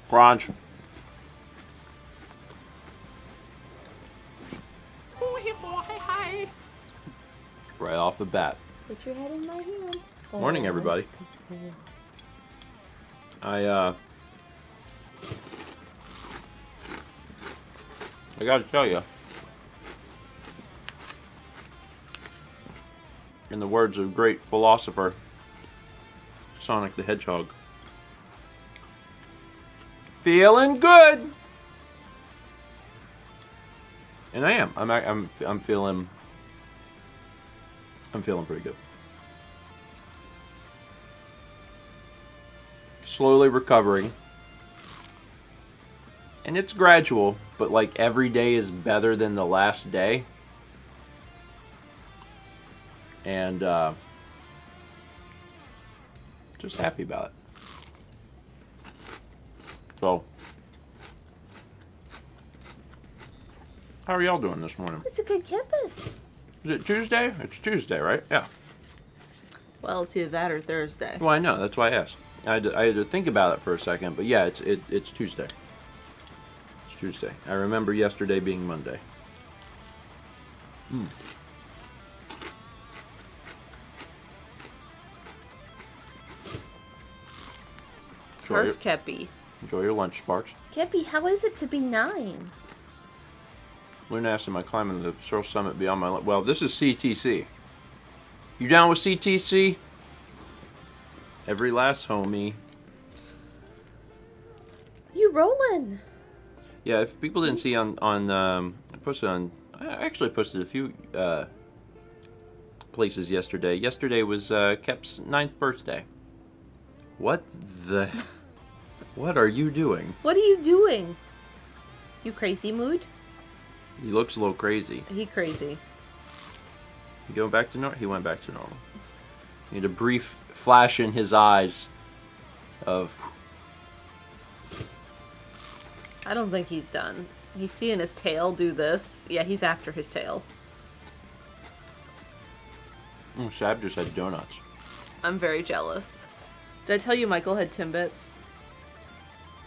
Crunch. Right off the bat. Put your head in my hand. Morning, everybody. I gotta tell you, in the words of great philosopher Sonic the Hedgehog, feeling good, and I am. I'm feeling pretty good. Slowly recovering. And it's gradual, but like every day is better than the last day. And just happy about it. So, how are y'all doing this morning? It's a good campus. Is it Tuesday? It's Tuesday, right? Yeah. Well, it's either that or Thursday. Well, I know. That's why I asked. I had to think about it for a second, but yeah, it's Tuesday. It's Tuesday. I remember yesterday being Monday. Perf Kepi. Enjoy your lunch, Sparks. Kepi, how is it to be 9? Luna asked, am I climbing the Searle Summit beyond my... Well, this is CTC. You down with CTC? Every last homie. You rolling? Yeah, if people didn't see I posted on... I actually posted a few places yesterday. Yesterday was Kep's 9th birthday. What the... What are you doing? What are you doing? You crazy mood? He looks a little crazy. He crazy. You going back to normal? He went back to normal. You need a brief flash in his eyes of... I don't think he's done. He's seeing his tail do this. Yeah, he's after his tail. Shab just had donuts. I'm very jealous. Did I tell you Michael had Timbits?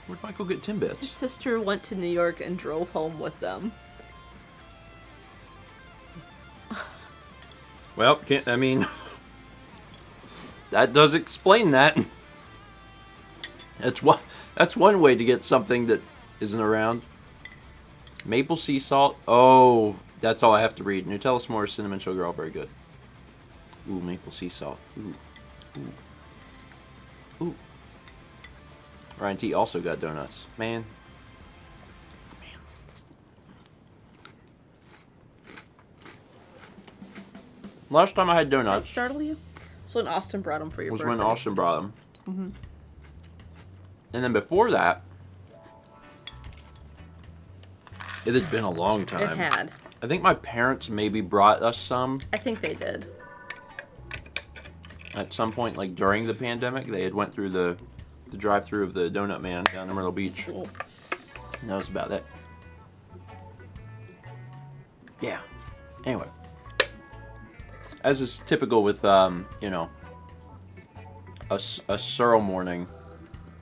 Where'd Michael get His Timbits? sister went to New York and drove home with them. Well, I mean... that does explain that. That's one way to get something that isn't around. Maple sea salt. Oh, that's all I have to read. Nutella s'mores, cinnamon sugar, all very good. Ooh, maple sea salt. Ooh. Ooh. Ooh. Ryan T also got donuts. Man. Last time I had Did I donuts startle you? So when Austin brought them for your was birthday. when Austin brought them. Mm-hmm. And then before that, it had been a long time. It had. I think my parents maybe brought us some I think they did. at some point, like during the pandemic. They had went through the drive-through of the Donut Man down in Myrtle Beach. Oh. And that was about it. Yeah. Anyway. As is typical with, you know, a Searle morning.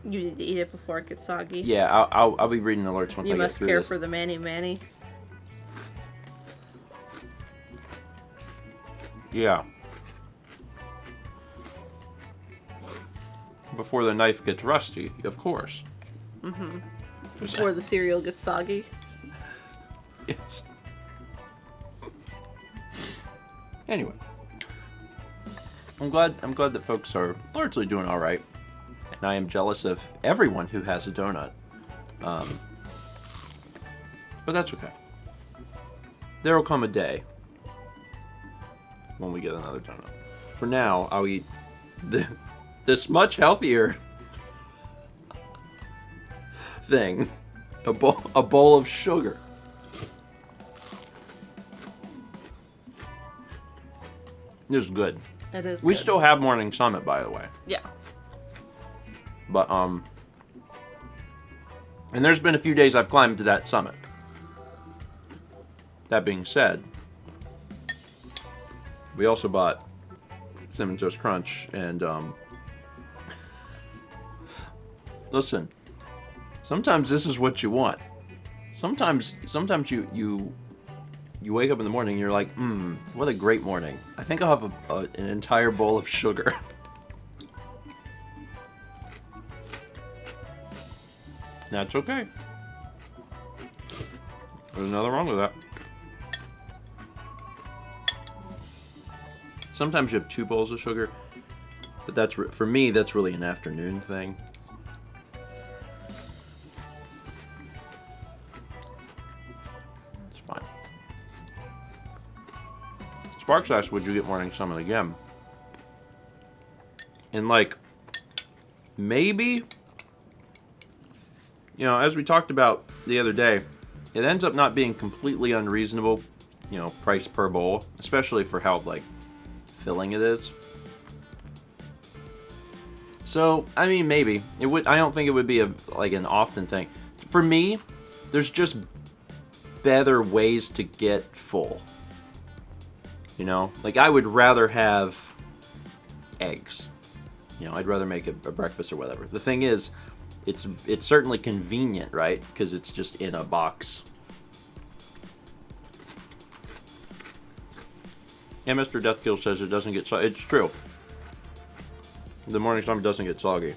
You need to eat it before it gets soggy. Yeah, I'll be reading alerts once I You get must through care this. for the Manny. Yeah. Before the knife gets rusty, of course. Mm-hmm. Before the cereal gets soggy. Yes. Anyway. I'm glad that folks are largely doing all right. And I am jealous of everyone who has a donut. But that's okay. There will come a day when we get another donut. For now, I'll eat this much healthier thing. A bowl of sugar. This is good. It is We good. still have Morning Summit, by the way. Yeah. But, and there's been a few days I've climbed to that summit. That being said, we also bought Cinnamon Toast Crunch, and, listen, Sometimes this is what you want. Sometimes you wake up in the morning and you're like, what a great morning. I think I'll have an entire bowl of sugar. That's okay. There's nothing wrong with that. Sometimes you have 2 bowls of sugar, but that's for me, that's really an afternoon thing. It's fine. Sparks asked, would you get morning summon again? And like, maybe, you know, as we talked about the other day, it ends up not being completely unreasonable, you know, price per bowl, especially for how like filling it is. So, I mean, maybe it would. I don't think it would be like an often thing. For me, there's just better ways to get full. You know, like I would rather have eggs. You know, I'd rather make a breakfast or whatever. The thing is, it's certainly convenient, right? Because it's just in a box. Yeah, Mr. Deathkill says it doesn't get soggy. It's true. The morning summon doesn't get soggy.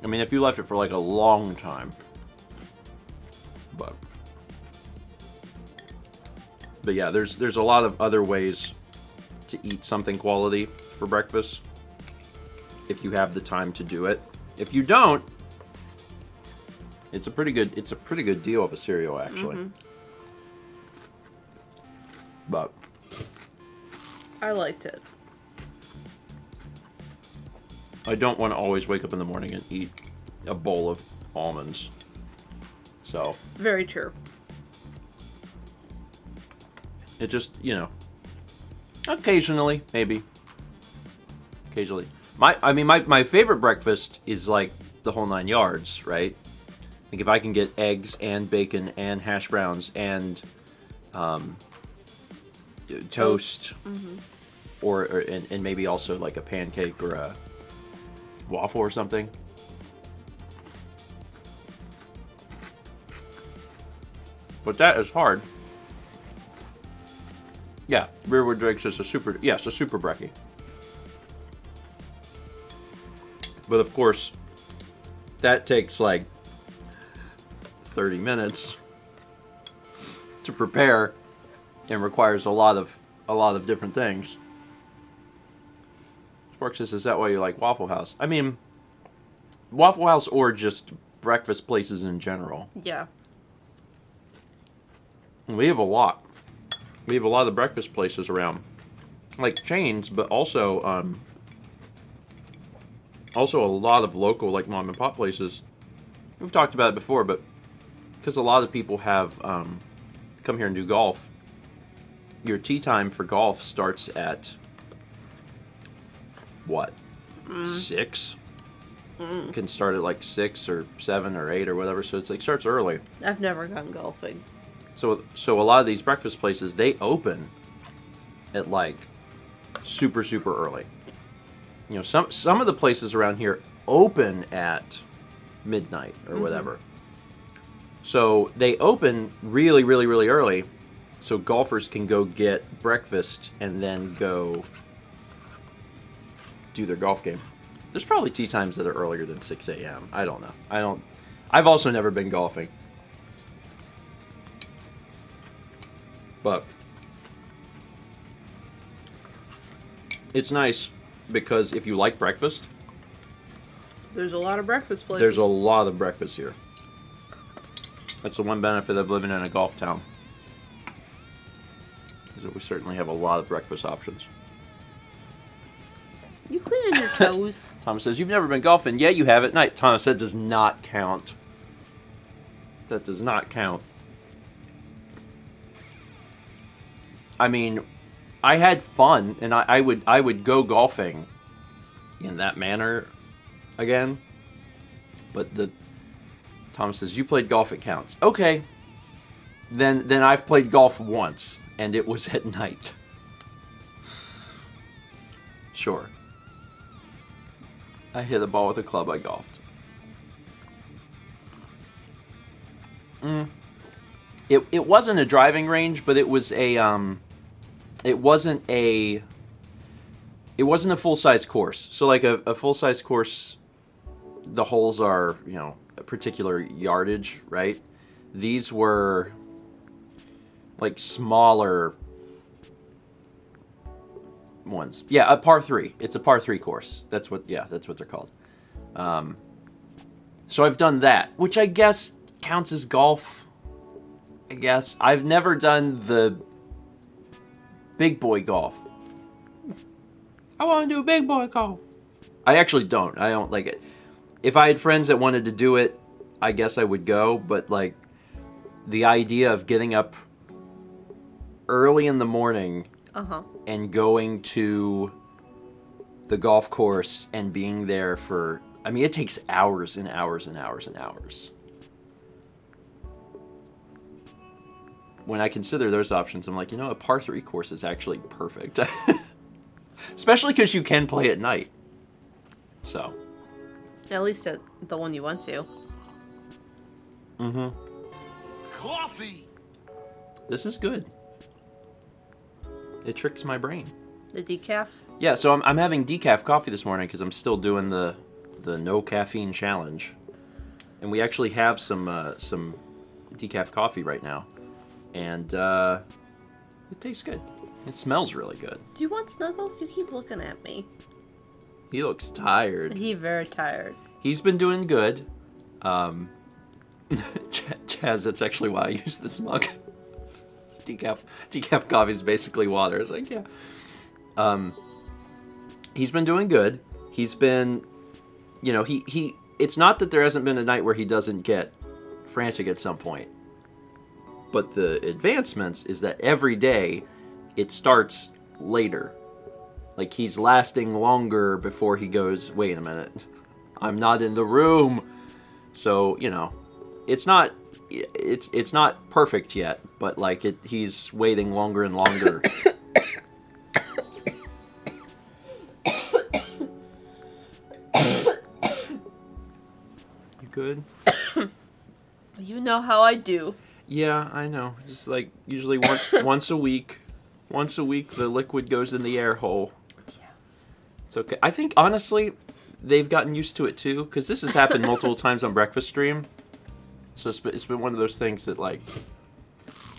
I mean, if you left it for like a long time. But yeah, there's a lot of other ways to eat something quality for breakfast if you have the time to do it. If you don't, it's a pretty good deal of a cereal actually. But I liked it. I don't want to always wake up in the morning and eat a bowl of almonds. So Very true. it just, you know, occasionally, maybe. Occasionally. My favorite breakfast is like the whole 9 yards, right? Like if I can get eggs and bacon and hash browns and toast, or and maybe also like a pancake or a waffle or something. But that is hard. Yeah, Rearwood Drake's just a super brekkie. But of course, that takes like 30 minutes to prepare and requires a lot of different things. Sparks says, is that why you like Waffle House? I mean, Waffle House or just breakfast places in general. Yeah. We have a lot. We have a lot of breakfast places around, like chains, but also a lot of local, like mom and pop places. We've talked about it before, but because a lot of people have come here and do golf, your tea time for golf starts at what? 6? Can start at like 6 or 7 or 8 or whatever. So it's like starts early. I've never gone golfing. So a lot of these breakfast places, they open at like super early. You know, some of the places around here open at midnight or whatever. So they open really early, so golfers can go get breakfast and then go do their golf game. There's probably tea times that are earlier than 6 a.m. I don't know. I've also never been golfing. But it's nice because if you like breakfast, there's a lot of breakfast places. There's a lot of breakfast here. That's the one benefit of living in a golf town, is that we certainly have a lot of breakfast options. You cleaning your toes? Thomas says, you've never been golfing. Yeah, you have at night. Thomas said, does not count. That does not count. I mean, I had fun, and I would go golfing in that manner again. But Thomas says, you played golf, it counts. Okay. Then I've played golf once, and it was at night. Sure. I hit a ball with a club, I golfed. It wasn't a driving range, but it was a it wasn't a full-size course. So like a full-size course, the holes are, you know, a particular yardage, right? These were like smaller ones. Yeah, a par 3. It's a par 3 course. That's what they're called. So I've done that, which I guess counts as golf. I guess I've never done the big boy golf. I want to do big boy golf. I actually don't. I don't like it. If I had friends that wanted to do it, I guess I would go. But like the idea of getting up early in the morning and going to the golf course and being there for, I mean, it takes hours and hours and hours and hours. When I consider those options, I'm like, you know, a par 3 course is actually perfect. Especially because you can play at night. So. At least at the one you went to. Mm-hmm. Coffee! This is good. It tricks my brain. The decaf? Yeah, so I'm having decaf coffee this morning because I'm still doing the no caffeine challenge. And we actually have some decaf coffee right now. And it tastes good. It smells really good. Do you want Snuggles? You keep looking at me. He looks tired. He's very tired. He's been doing good. Chaz, that's actually why I use this mug. Decaf coffee is basically water. It's like, yeah. He's been doing good. He's been, you know, he. It's not that there hasn't been a night where he doesn't get frantic at some point. But the advancements is that every day it starts later. Like he's lasting longer before he goes, wait a minute, I'm not in the room. So, you know, it's not perfect yet, but like he's waiting longer and longer. You good? You know how I do. Yeah, I know. Just like usually once a week. Once a week the liquid goes in the air hole. Yeah. It's okay. I think honestly they've gotten used to it too, because this has happened multiple times on Breakfast Stream. So it's been one of those things that, like,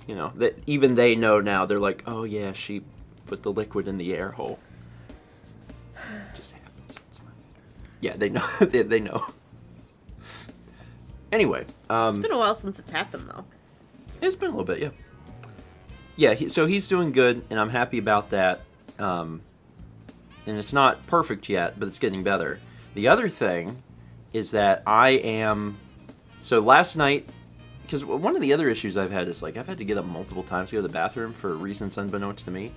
you know, that even they know now. They're like, oh yeah, she put the liquid in the air hole. It just happens. It's fine. Yeah, they know. they know. Anyway, it's been a while since it's happened, though. It's been a little bit, yeah. Yeah, so he's doing good, and I'm happy about that. And it's not perfect yet, but it's getting better. The other thing is that I am... So last night, because one of the other issues I've had is, like, I've had to get up multiple times to go to the bathroom for reasons unbeknownst to me.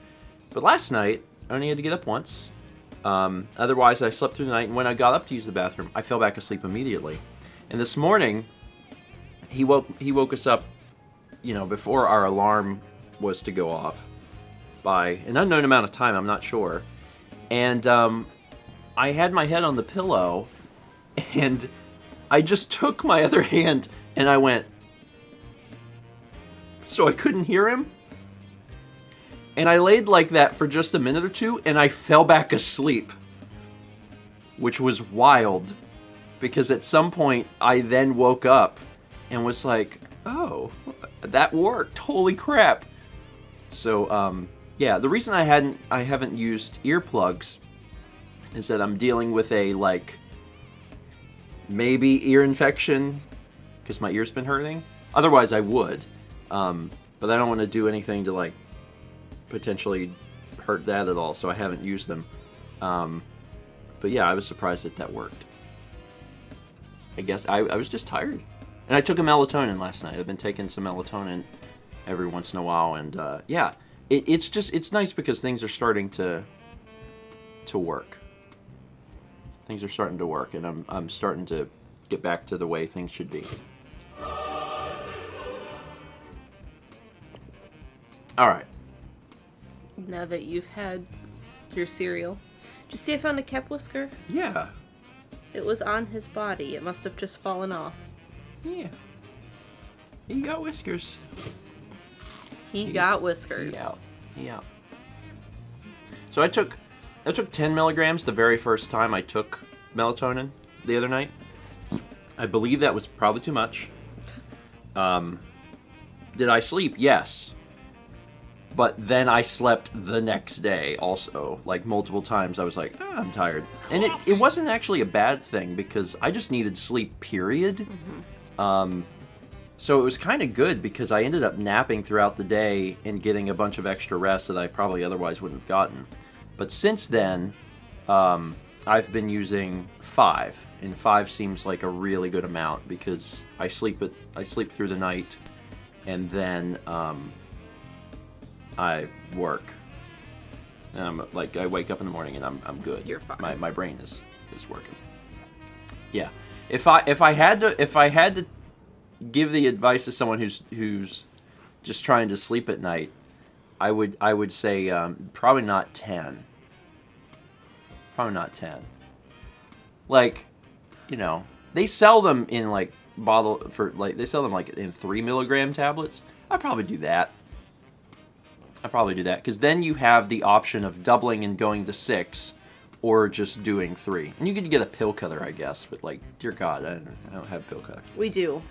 But last night, I only had to get up once. Otherwise, I slept through the night, and when I got up to use the bathroom, I fell back asleep immediately. And this morning, he woke us up, you know, before our alarm was to go off by an unknown amount of time, I'm not sure. And I had my head on the pillow, and I just took my other hand and I went, so I couldn't hear him. And I laid like that for just a minute or two, and I fell back asleep, which was wild, because at some point I then woke up and was like, oh, that worked. Holy crap. So, yeah, the reason I haven't used earplugs is that I'm dealing with a, like, maybe ear infection because my ear's been hurting. Otherwise, I would. But I don't want to do anything to, like, potentially hurt that at all, so I haven't used them. But yeah, I was surprised that worked. I guess I was just tired. And I took a melatonin last night. I've been taking some melatonin every once in a while, and yeah, it's nice because things are starting to work. Things are starting to work, and I'm starting to get back to the way things should be. All right. Now that you've had your cereal, did you see I found a cat whisker? Yeah. It was on his body. It must have just fallen off. Yeah. He got whiskers. He got whiskers. Yeah. So I took 10 milligrams the very first time I took melatonin the other night. I believe that was probably too much. Did I sleep? Yes. But then I slept the next day also, like multiple times. I was like, I'm tired. And it wasn't actually a bad thing because I just needed sleep, period. Mm-hmm. So it was kind of good because I ended up napping throughout the day and getting a bunch of extra rest that I probably otherwise wouldn't have gotten. But since then, I've been using 5. And 5 seems like a really good amount because I sleep through the night and then I work. Like I wake up in the morning and I'm good. You're fine. My brain is working. Yeah. If I had to give the advice to someone who's just trying to sleep at night, I would say probably not 10. Probably not 10. Like, you know, they sell them in like they sell them like in 3 milligram tablets. I'd probably do that. Because then you have the option of doubling and going to 6, or just doing 3. And you could get a pill cutter, I guess. But like, dear God, I don't have a pill cutter. We do.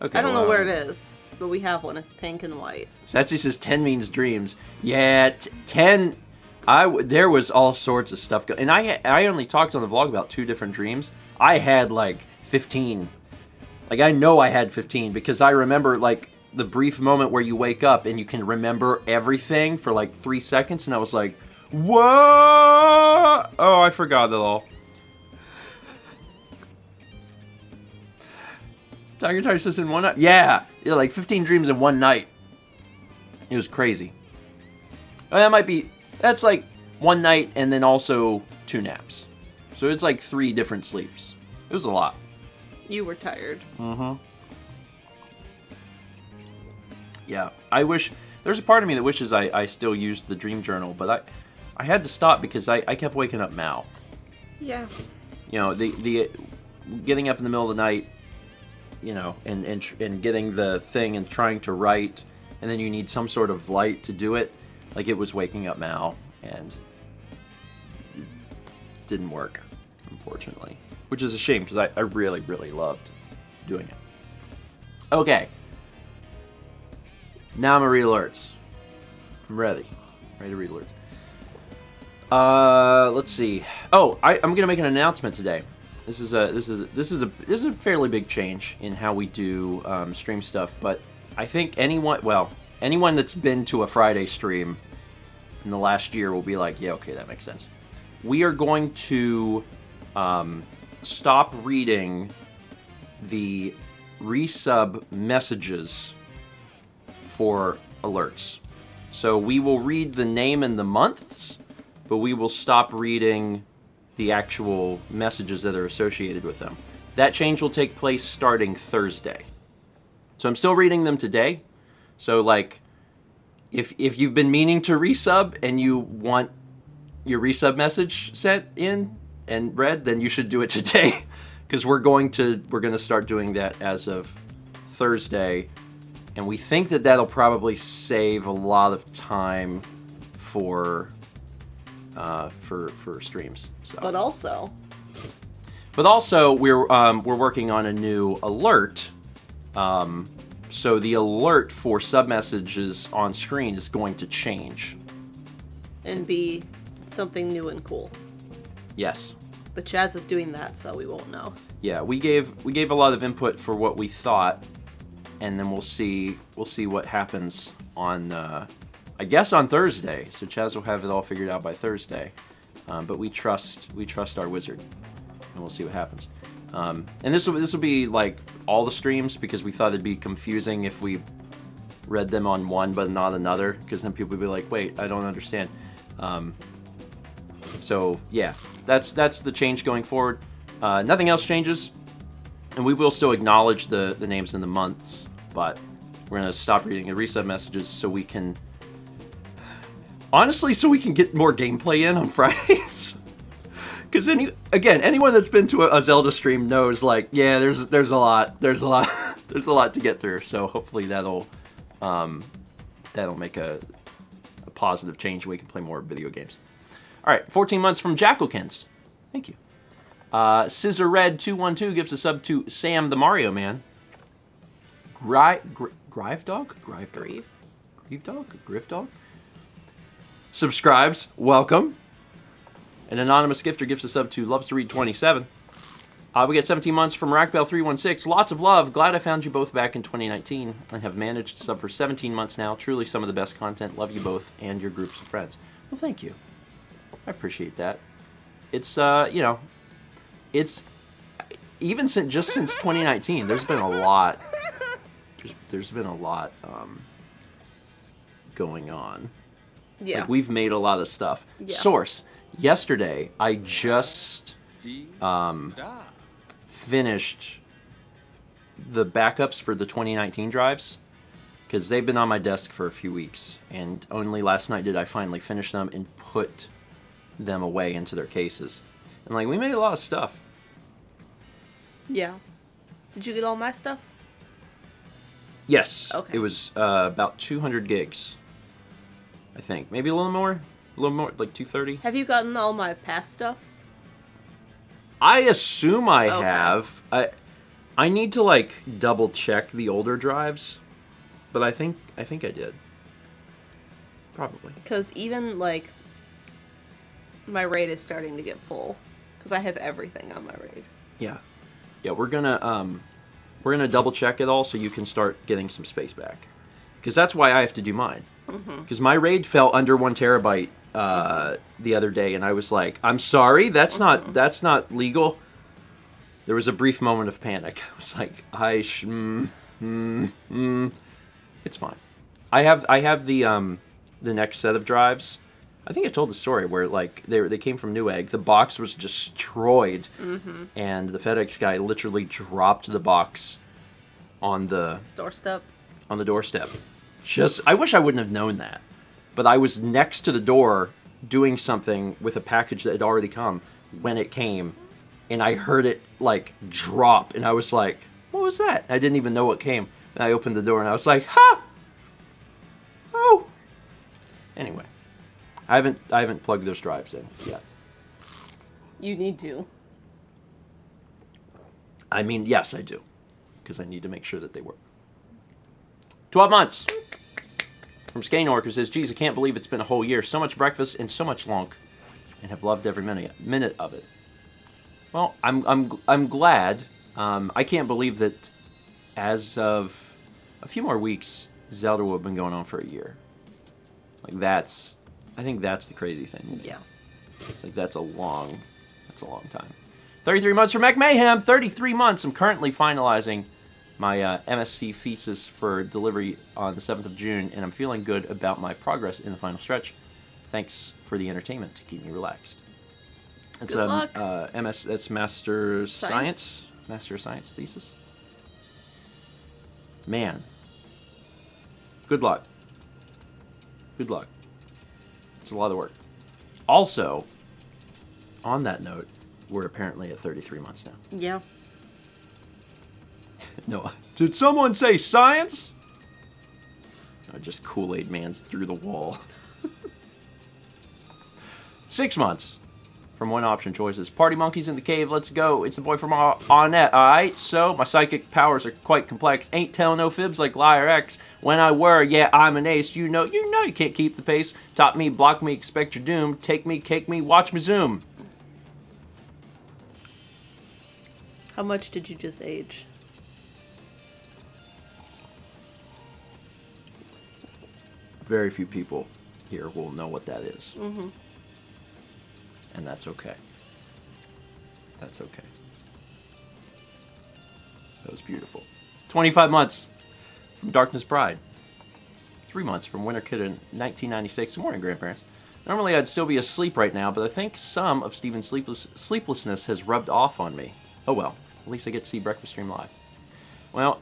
Okay. I don't know where it is, but we have one. It's pink and white. Satsy says 10 means dreams. Yeah, 10. There was all sorts of stuff going. And I only talked on the vlog about 2 different dreams. I had like 15. Like I know I had 15 because I remember like the brief moment where you wake up and you can remember everything for like 3 seconds, and I was like, what? Oh, I forgot it all. Tiger Tiger says in one night. Yeah, like 15 dreams in one night. It was crazy. That's like one night and then also 2 naps. So it's like 3 different sleeps. It was a lot. You were tired. Mm-hmm. Yeah, I wish... There's a part of me that wishes I still used the dream journal, but I had to stop because I kept waking up Mal. Yeah. You know, the getting up in the middle of the night, you know, and getting the thing and trying to write, and then you need some sort of light to do it. Like, it was waking up Mal, and it didn't work, unfortunately. Which is a shame, because I really, really loved doing it. Okay. Now I'm gonna read alerts. I'm ready. Ready to read alerts. Let's see. Oh, I'm gonna make an announcement today. This is a fairly big change in how we do stream stuff, but I think anyone that's been to a Friday stream in the last year will be like, yeah, okay, that makes sense. We are going to stop reading the resub messages for alerts. So we will read the name and the months, but we will stop reading the actual messages that are associated with them. That change will take place starting Thursday. So I'm still reading them today. So like, if you've been meaning to resub and you want your resub message sent in and read, then you should do it today, because we're going to start doing that as of Thursday, and we think that that'll probably save a lot of time for streams. So. But also we're working on a new alert. So the alert for sub messages on screen is going to change and be something new and cool. Yes. But Chaz is doing that, so we won't know. Yeah, we gave a lot of input for what we thought, and then we'll see what happens on I guess on Thursday. So Chaz will have it all figured out by Thursday. But we trust our wizard, and we'll see what happens. And this will be like all the streams, because we thought it'd be confusing if we read them on one but not another, because then people would be like, wait, I don't understand. So yeah, that's the change going forward. Nothing else changes, and we will still acknowledge the names and the months, but we're gonna stop reading the resub messages so we can get more gameplay in on Fridays. Because anyone that's been to a Zelda stream knows, like, yeah, there's a lot to get through. So hopefully that'll make a positive change. We can play more video games. All right, 14 months from Jackalkins. Thank you. Scissor Red 212 gives a sub to Sam the Mario Man. Grive Dog? Grieve Dog? Subscribes. Welcome. An anonymous gifter gives a sub to Loves to Read 27. We get 17 months from Rackbell 316. Lots of love. Glad I found you both back in 2019 and have managed to sub for 17 months now. Truly some of the best content. Love you both and your groups of friends. Well, thank you. I appreciate that. It's it's even since 2019. There's been a lot. There's been a lot going on. Yeah. Like, we've made a lot of stuff. Yeah. Source. Yesterday, I just finished the backups for the 2019 drives because they've been on my desk for a few weeks, and only last night did I finally finish them and put them away into their cases. And like, we made a lot of stuff. Yeah. Did you get all my stuff? Yes. Okay. It was about 200 gigs, I think. Maybe a little more, like 230. Have you gotten all my past stuff? I assume I Okay. have. I need to like double check the older drives, but I think I did. Probably. Because even like my raid is starting to get full because I have everything on my raid. Yeah. Yeah, we're gonna double check it all so you can start getting some space back. Because that's why I have to do mine. Because my raid fell under 1 terabyte the other day, and I was like, I'm sorry, that's not legal. There was a brief moment of panic. I was like, it's fine. I have the next set of drives. I think I told the story where like they came from Newegg. The box was destroyed, and the FedEx guy literally dropped the box on the Doorstep. I wish I wouldn't have known that, but I was next to the door doing something with a package that had already come when it came, and I heard it like drop, and I was like, "What was that?" I didn't even know what came, and I opened the door, and I was like, "Ha! Oh!" Anyway. I haven't plugged those drives in yet. You need to. I mean, yes, I do. Because I need to make sure that they work. 12 months. From Skanork, who says, geez, I can't believe it's been a whole year. So much breakfast and so much lonk. And have loved every minute of it. Well, I'm glad. I can't believe that as of a few more weeks, Zelda will have been going on for a year. Like, I think that's the crazy thing. Yeah. Like, that's a long time. 33 months for Mech Mayhem. 33 months. I'm currently finalizing my MSc thesis for delivery on the 7th of June, and I'm feeling good about my progress in the final stretch. Thanks for the entertainment to keep me relaxed. It's Good luck. that's Master Science thesis. Man. Good luck. It's a lot of work. Also, on that note, we're apparently at 33 months now. Yeah. No, did someone say science? No, just Kool-Aid Man's through the wall. 6 months from One Option Choices. Party monkeys in the cave, let's go. It's the boy from Arnett, alright? So, my psychic powers are quite complex. Ain't telling no fibs like Liar X. When I were, yeah, I'm an ace. You know you can't keep the pace. Top me, block me, expect your doom. Take me, cake me, watch me zoom. How much did you just age? Very few people here will know what that is. Mm-hmm. And that's okay. That's okay. That was beautiful. 25 months from Darkness Pride. 3 months from Winter Kid in 1996. Good morning, grandparents. Normally I'd still be asleep right now, but I think some of Steven's sleeplessness has rubbed off on me. Oh well, at least I get to see Breakfast Stream live. Well,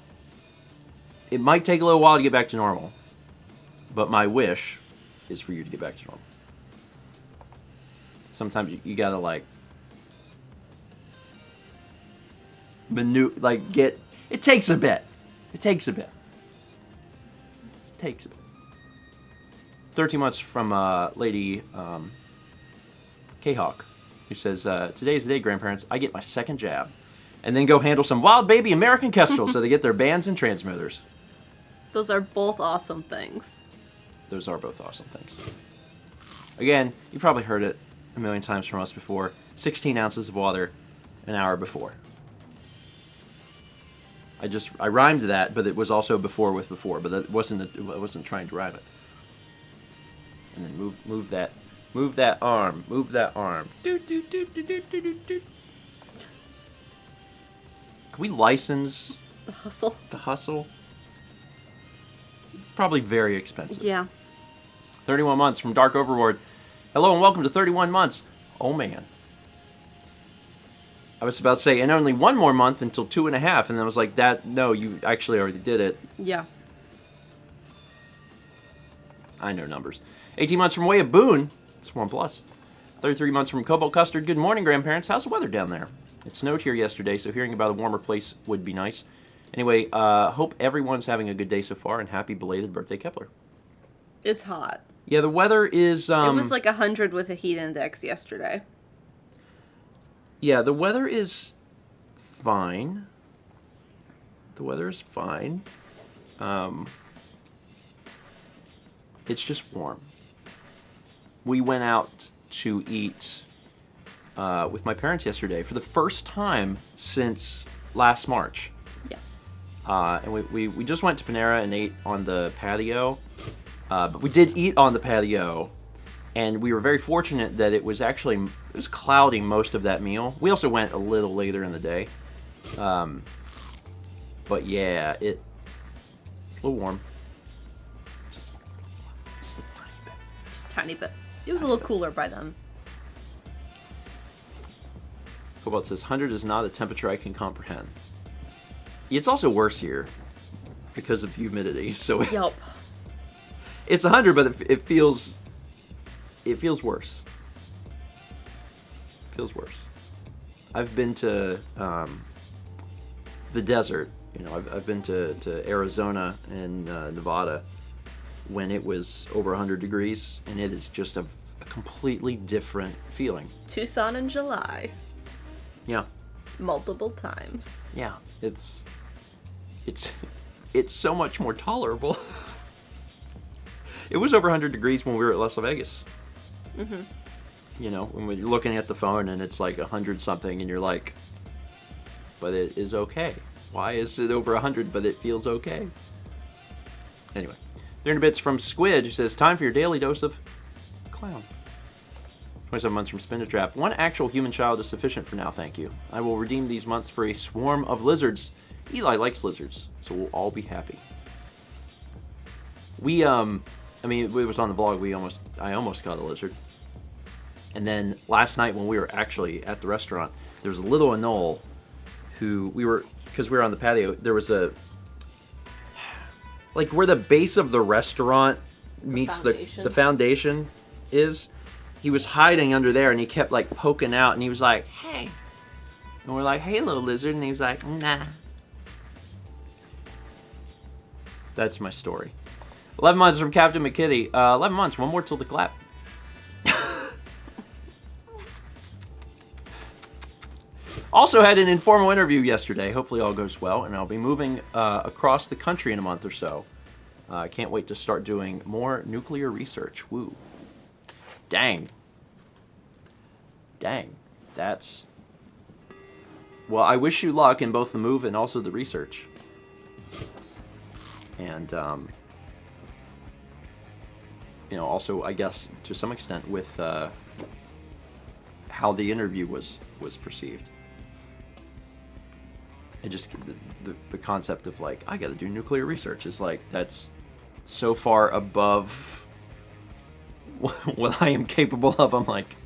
it might take a little while to get back to normal, but my wish is for you to get back to normal. Sometimes you gotta, like, get. It takes a bit. It takes a bit. 13 months from Lady K-Hawk, who says, today's the day, grandparents, I get my second jab. And then go handle some wild baby American kestrels so they get their bands and transmitters. Those are both awesome things. Those are both awesome things. Again, you probably heard it a million times from us before. 16 ounces of water an hour before. I rhymed that, but it was also before with before, but that I wasn't trying to rhyme it. And then move that arm. Do, do, do, do, do, do, do, do. Can we license The hustle. the hustle? It's probably very expensive. Yeah. 31 months from Dark Overlord. Hello and welcome to 31 months. Oh man. I was about to say, and only one more month until 2.5, and then I was like, no, you actually already did it. Yeah. I know numbers. 18 months from Way of Boone. Swarm Plus. 33 months from Cobalt Custard. Good morning, grandparents. How's the weather down there? It snowed here yesterday, so hearing about a warmer place would be nice. Anyway, hope everyone's having a good day so far, and happy belated birthday, Kepler. It's hot. Yeah, the weather is... It was like 100 with a heat index yesterday. Yeah, the weather is fine. The weather is fine. It's just warm. We went out to eat with my parents yesterday for the first time since last March. Yeah. And we just went to Panera and ate on the patio. But we did eat on the patio. And we were very fortunate that it was cloudy most of that meal. We also went a little later in the day. But yeah, it's a little warm. Just a tiny bit. Just a tiny bit. It was a little cooler by then. Cobalt says, 100 is not a temperature I can comprehend. It's also worse here because of humidity. So Yup. it's 100, but it feels worse. It feels worse. I've been to the desert. You know, I've been to Arizona and Nevada when it was over 100 degrees, and it is just a completely different feeling. Tucson in July. Yeah. Multiple times. Yeah. It's so much more tolerable. It was over 100 degrees when we were at Las Vegas. Mm-hmm. You know, when you're looking at the phone and it's like 100 something, and you're like, but it is okay. Why is it over 100 but it feels okay? Anyway, 300 bits from Squid, who says, time for your daily dose of clown. 27 months from Spin a Trap. One actual human child is sufficient for now, thank you. I will redeem these months for a swarm of lizards. Eli likes lizards, so we'll all be happy. We, I mean, it was on the vlog, I almost got a lizard. And then last night when we were actually at the restaurant, there was a little Anole who because we were on the patio, there was like where the base of the restaurant meets the foundation is, he was hiding under there and he kept like poking out and he was like, hey. And we're like, hey little lizard, and he was like, nah. That's my story. 11 months from Captain McKitty. 11 months, one more till the clap. Also had an informal interview yesterday. Hopefully all goes well, and I'll be moving across the country in a month or so. I can't wait to start doing more nuclear research. Woo. Dang. That's... Well, I wish you luck in both the move and also the research. And, you know, also, I guess, to some extent, with how the interview was perceived. It just, the concept of, like, I gotta do nuclear research is, like, that's so far above what I am capable of. I'm like...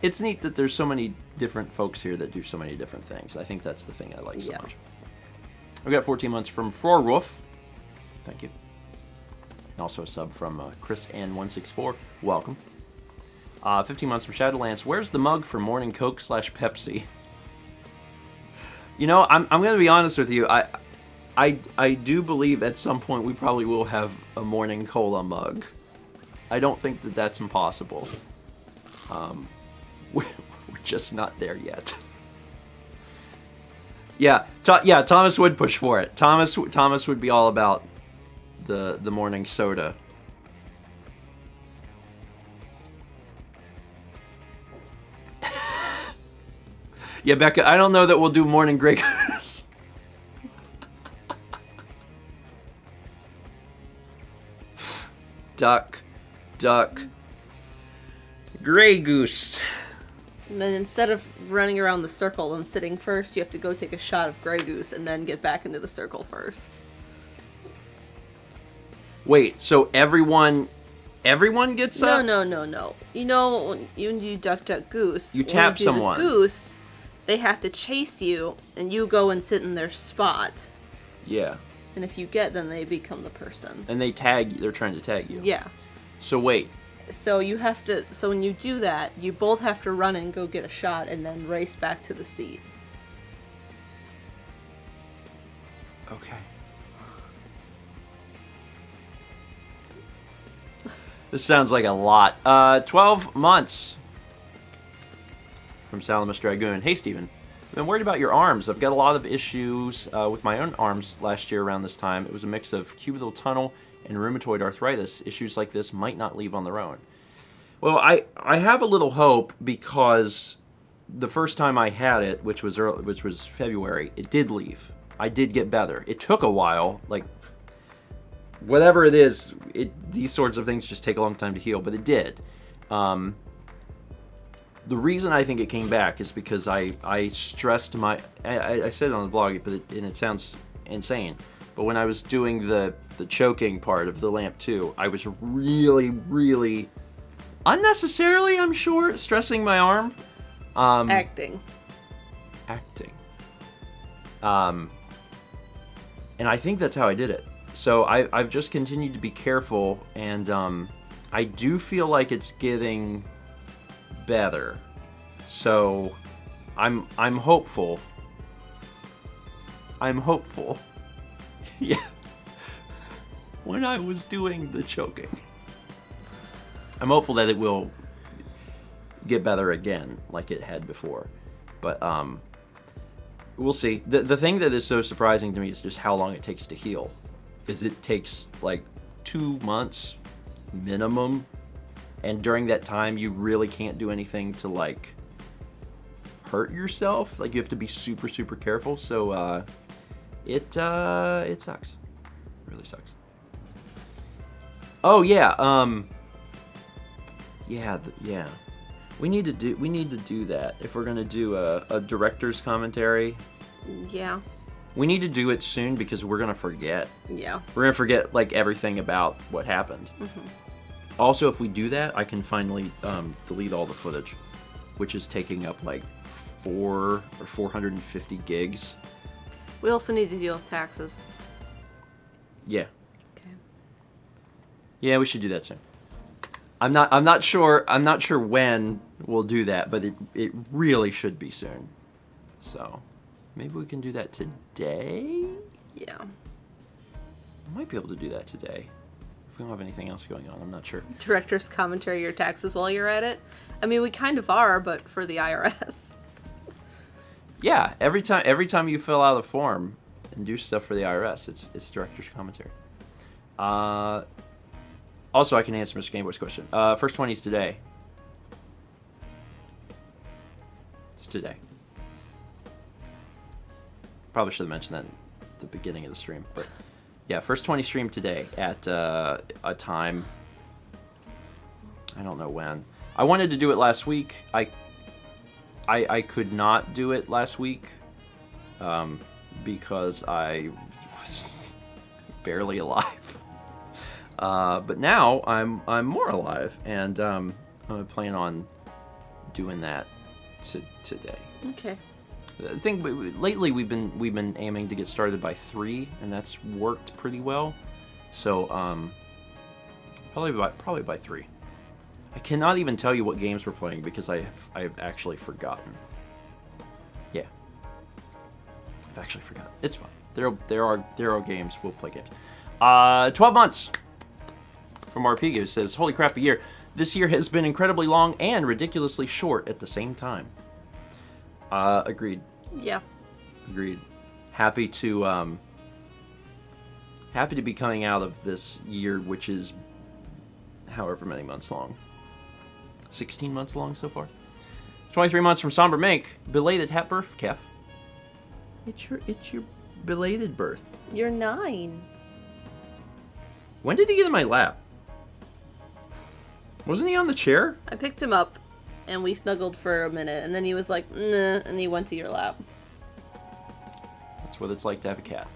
It's neat that there's so many different folks here that do so many different things. I think that's the thing I like so much. We got 14 months from Frorwolf. Thank you. And also a sub from Chris Ann164. Welcome. 15 months from Shadowlands. Where's the mug for morning Coke / Pepsi? You know, I'm going to be honest with you. I do believe at some point we probably will have a morning cola mug. I don't think that that's impossible. We're just not there yet. Yeah, Thomas would push for it. Thomas would be all about the morning soda. Yeah, Becca, I don't know that we'll do morning Grey Goose. Duck. Grey Goose. And then instead of running around the circle and sitting first, you have to go take a shot of Grey Goose and then get back into the circle first. Wait, so everyone gets up? No. You know, when you duck, goose. You tap someone. The goose, they have to chase you, and you go and sit in their spot. Yeah. And if you get, then they become the person. And they're trying to tag you. Yeah. So wait. So when you do that, you both have to run and go get a shot and then race back to the seat. Okay. This sounds like a lot. 12 months. From Salamis Dragoon. Hey, Steven. I've been worried about your arms. I've got a lot of issues with my own arms last year around this time. It was a mix of cubital tunnel and rheumatoid arthritis. Issues like this might not leave on their own. Well, I have a little hope because the first time I had it, which was February, it did leave. I did get better. It took a while, like whatever it is. These sorts of things just take a long time to heal, but it did. The reason I think it came back is because I stressed my. I said it on the blog, and it sounds insane. But when I was doing the choking part of the lamp 2, I was really, really unnecessarily, I'm sure, stressing my arm. Acting. And I think that's how I did it. So I've just continued to be careful, and I do feel like it's getting better. So I'm hopeful. Yeah. When I was doing the choking, I'm hopeful that it will get better again like it had before. But we'll see. The thing that is so surprising to me is just how long it takes to heal. Because it takes like 2 months minimum, and during that time you really can't do anything to like hurt yourself. Like you have to be super, super careful. So it sucks. It really sucks. Oh yeah, yeah. We need to do that if we're gonna do a director's commentary. Yeah. We need to do it soon because we're gonna forget. Yeah. We're gonna forget like everything about what happened. Mm-hmm. Also, if we do that, I can finally delete all the footage, which is taking up like 450 gigs. We also need to deal with taxes. Yeah. Okay. Yeah, we should do that soon. I'm not sure when we'll do that, but it really should be soon. So maybe we can do that today? Yeah. I might be able to do that today. If we don't have anything else going on, I'm not sure. Director's commentary your taxes while you're at it? I mean, we kind of are, but for the IRS. Yeah, every time you fill out a form and do stuff for the IRS, it's director's commentary. Also, I can answer Mr. Gameboy's question. First 20 is today. It's today. Probably should have mentioned that at the beginning of the stream, but yeah, first 20 stream today at a time. I don't know when. I wanted to do it last week. I could not do it last week because I was barely alive. But now I'm more alive, and I plan on doing that today. Okay. I think lately we've been aiming to get started by 3, and that's worked pretty well. So probably by 3. I cannot even tell you what games we're playing because I have actually forgotten. Yeah. I've actually forgotten. It's fine. There are games. We'll play games. 12 months from Arpigo says, holy crap, a year. This year has been incredibly long and ridiculously short at the same time. Agreed. Yeah. Agreed. Happy to be coming out of this year, which is however many months long. 16 months long so far. 23 months from Somber Mink. Belated hat birth, Kef. It's your belated birth. You're 9. When did he get in my lap? Wasn't he on the chair? I picked him up, and we snuggled for a minute, and then he was like, nah, and he went to your lap. That's what it's like to have a cat.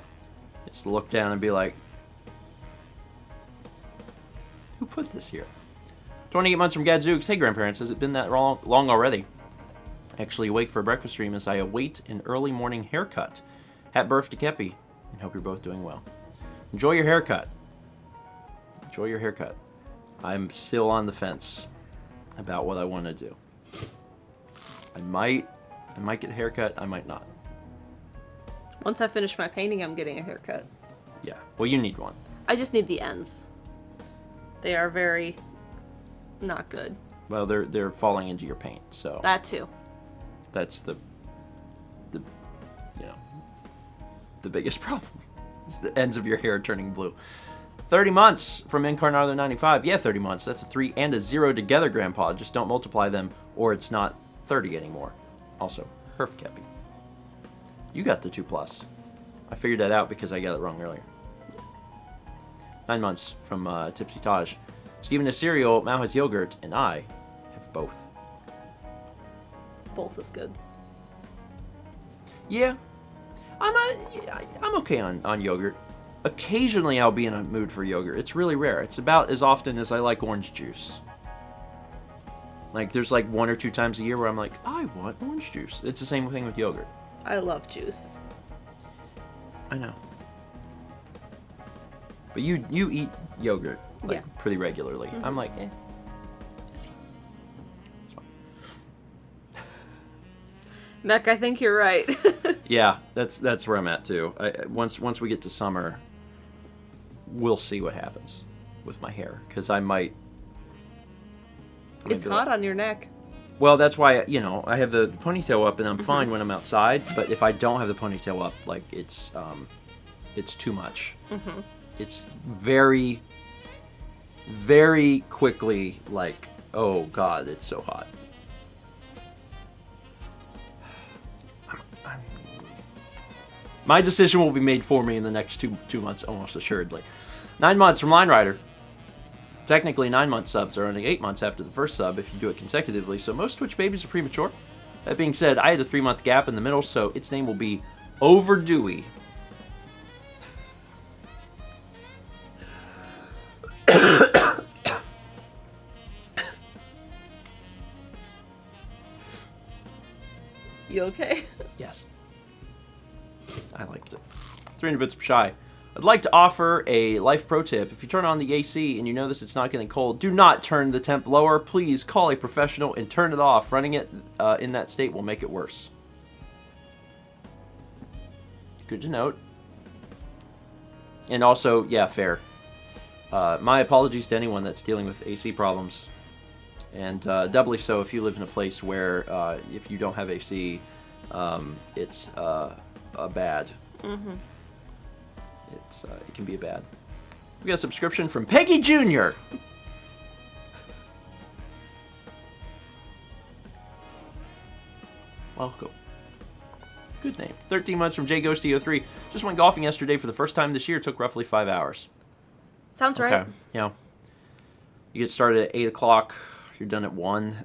It's to look down and be like, who put this here? 28 months from Gadzooks. Hey, grandparents, has it been that long already? Actually awake for a breakfast stream as I await an early morning haircut. Happy birthday to Kepi, and hope you're both doing well. Enjoy your haircut. Enjoy your haircut. I'm still on the fence about what I want to do. I might get a haircut, I might not. Once I finish my painting, I'm getting a haircut. Yeah, well, you need one. I just need the ends. They are very not good. Well, they're falling into your paint, so That too. that's the the biggest problem. Is the ends of your hair turning blue. 30 months from Incarnado95. Yeah, 30 months. That's a 3 and a 0 together, Grandpa. Just don't multiply them, or it's not 30 anymore. Also, Herf Kepi. You got the 2+. I figured that out because I got it wrong earlier. 9 months from Tipsy Taj. Steven has cereal, Mao has yogurt, and I have both. Both is good. Yeah. I'm okay on yogurt. Occasionally I'll be in a mood for yogurt. It's really rare. It's about as often as I like orange juice. Like, there's like 1 or 2 times a year where I'm like, I want orange juice. It's the same thing with yogurt. I love juice. I know. But you eat yogurt like pretty regularly. I'm like, it's fine. It's fine. Mech, I think you're right. Yeah, that's where I'm at too. Once we get to summer, we'll see what happens with my hair, because I might. It's hot on your neck. Well, that's why I have the ponytail up, and I'm fine when I'm outside. But if I don't have the ponytail up, like it's too much. It's very, very quickly like, oh God, it's so hot. My decision will be made for me in the next two months, almost assuredly. 9 months from Line Rider. Technically, 9-month subs are only 8 months after the first sub if you do it consecutively, so most Twitch babies are premature. That being said, I had a 3-month gap in the middle, so its name will be Overdewy. You okay? Yes. I liked it. 300 bits per shy. I'd like to offer a life pro tip. If you turn on the AC and you notice it's not getting cold, do not turn the temp lower. Please call a professional and turn it off. Running it in that state will make it worse. Good to note. And also, yeah, fair. My apologies to anyone that's dealing with AC problems. And doubly so if you live in a place where if you don't have AC, it's bad. It can be a bad. We got a subscription from Peggy Jr. Welcome. Good name. 13 months from JGhosty03. Just went golfing yesterday for the first time this year. Took roughly 5 hours. Sounds right. Yeah. You get started at 8 o'clock. You're done at 1.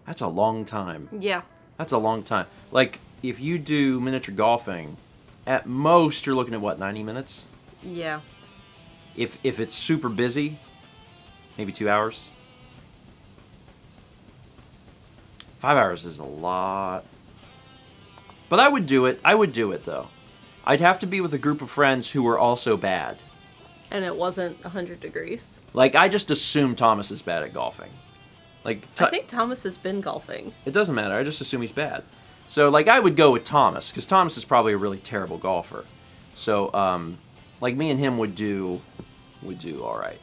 That's a long time. Yeah. That's a long time. Like, if you do miniature golfing, at most you're looking at, what, 90 minutes? Yeah. If it's super busy, maybe 2 hours. 5 hours is a lot. But I would do it. I would do it, though. I'd have to be with a group of friends who were also bad. And it wasn't 100 degrees. Like, I just assume Thomas is bad at golfing. Like, I think Thomas has been golfing. it doesn't matter. I just assume he's bad. So, like, I would go with Thomas, because Thomas is probably a really terrible golfer. So, like, me and him would do all right.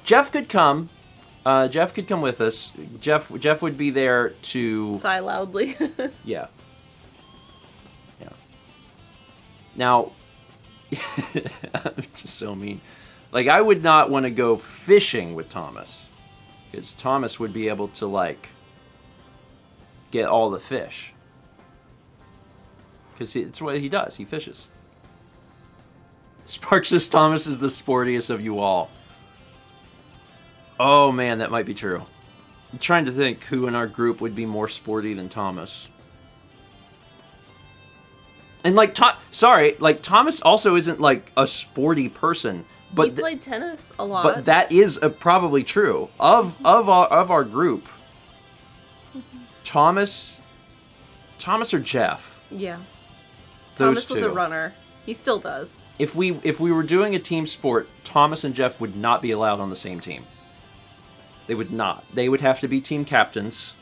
Jeff could come. Jeff could come with us. Jeff would be there to... Sigh loudly. Yeah. Yeah. Now, I'm just so mean. Like, I would not want to go fishing with Thomas, because Thomas would be able to, like, get all the fish. Because it's what he does. He fishes. Spark says Thomas is the sportiest of you all. Oh, man, that might be true. I'm trying to think who in our group would be more sporty than Thomas. And, like, Thomas also isn't, like, a sporty person. But he played tennis a lot. But that is probably true. Of our group, Thomas or Jeff? Yeah. Those Thomas was two. a runner. He still does. If we were doing a team sport, Thomas and Jeff would not be allowed on the same team. They would not. They would have to be team captains.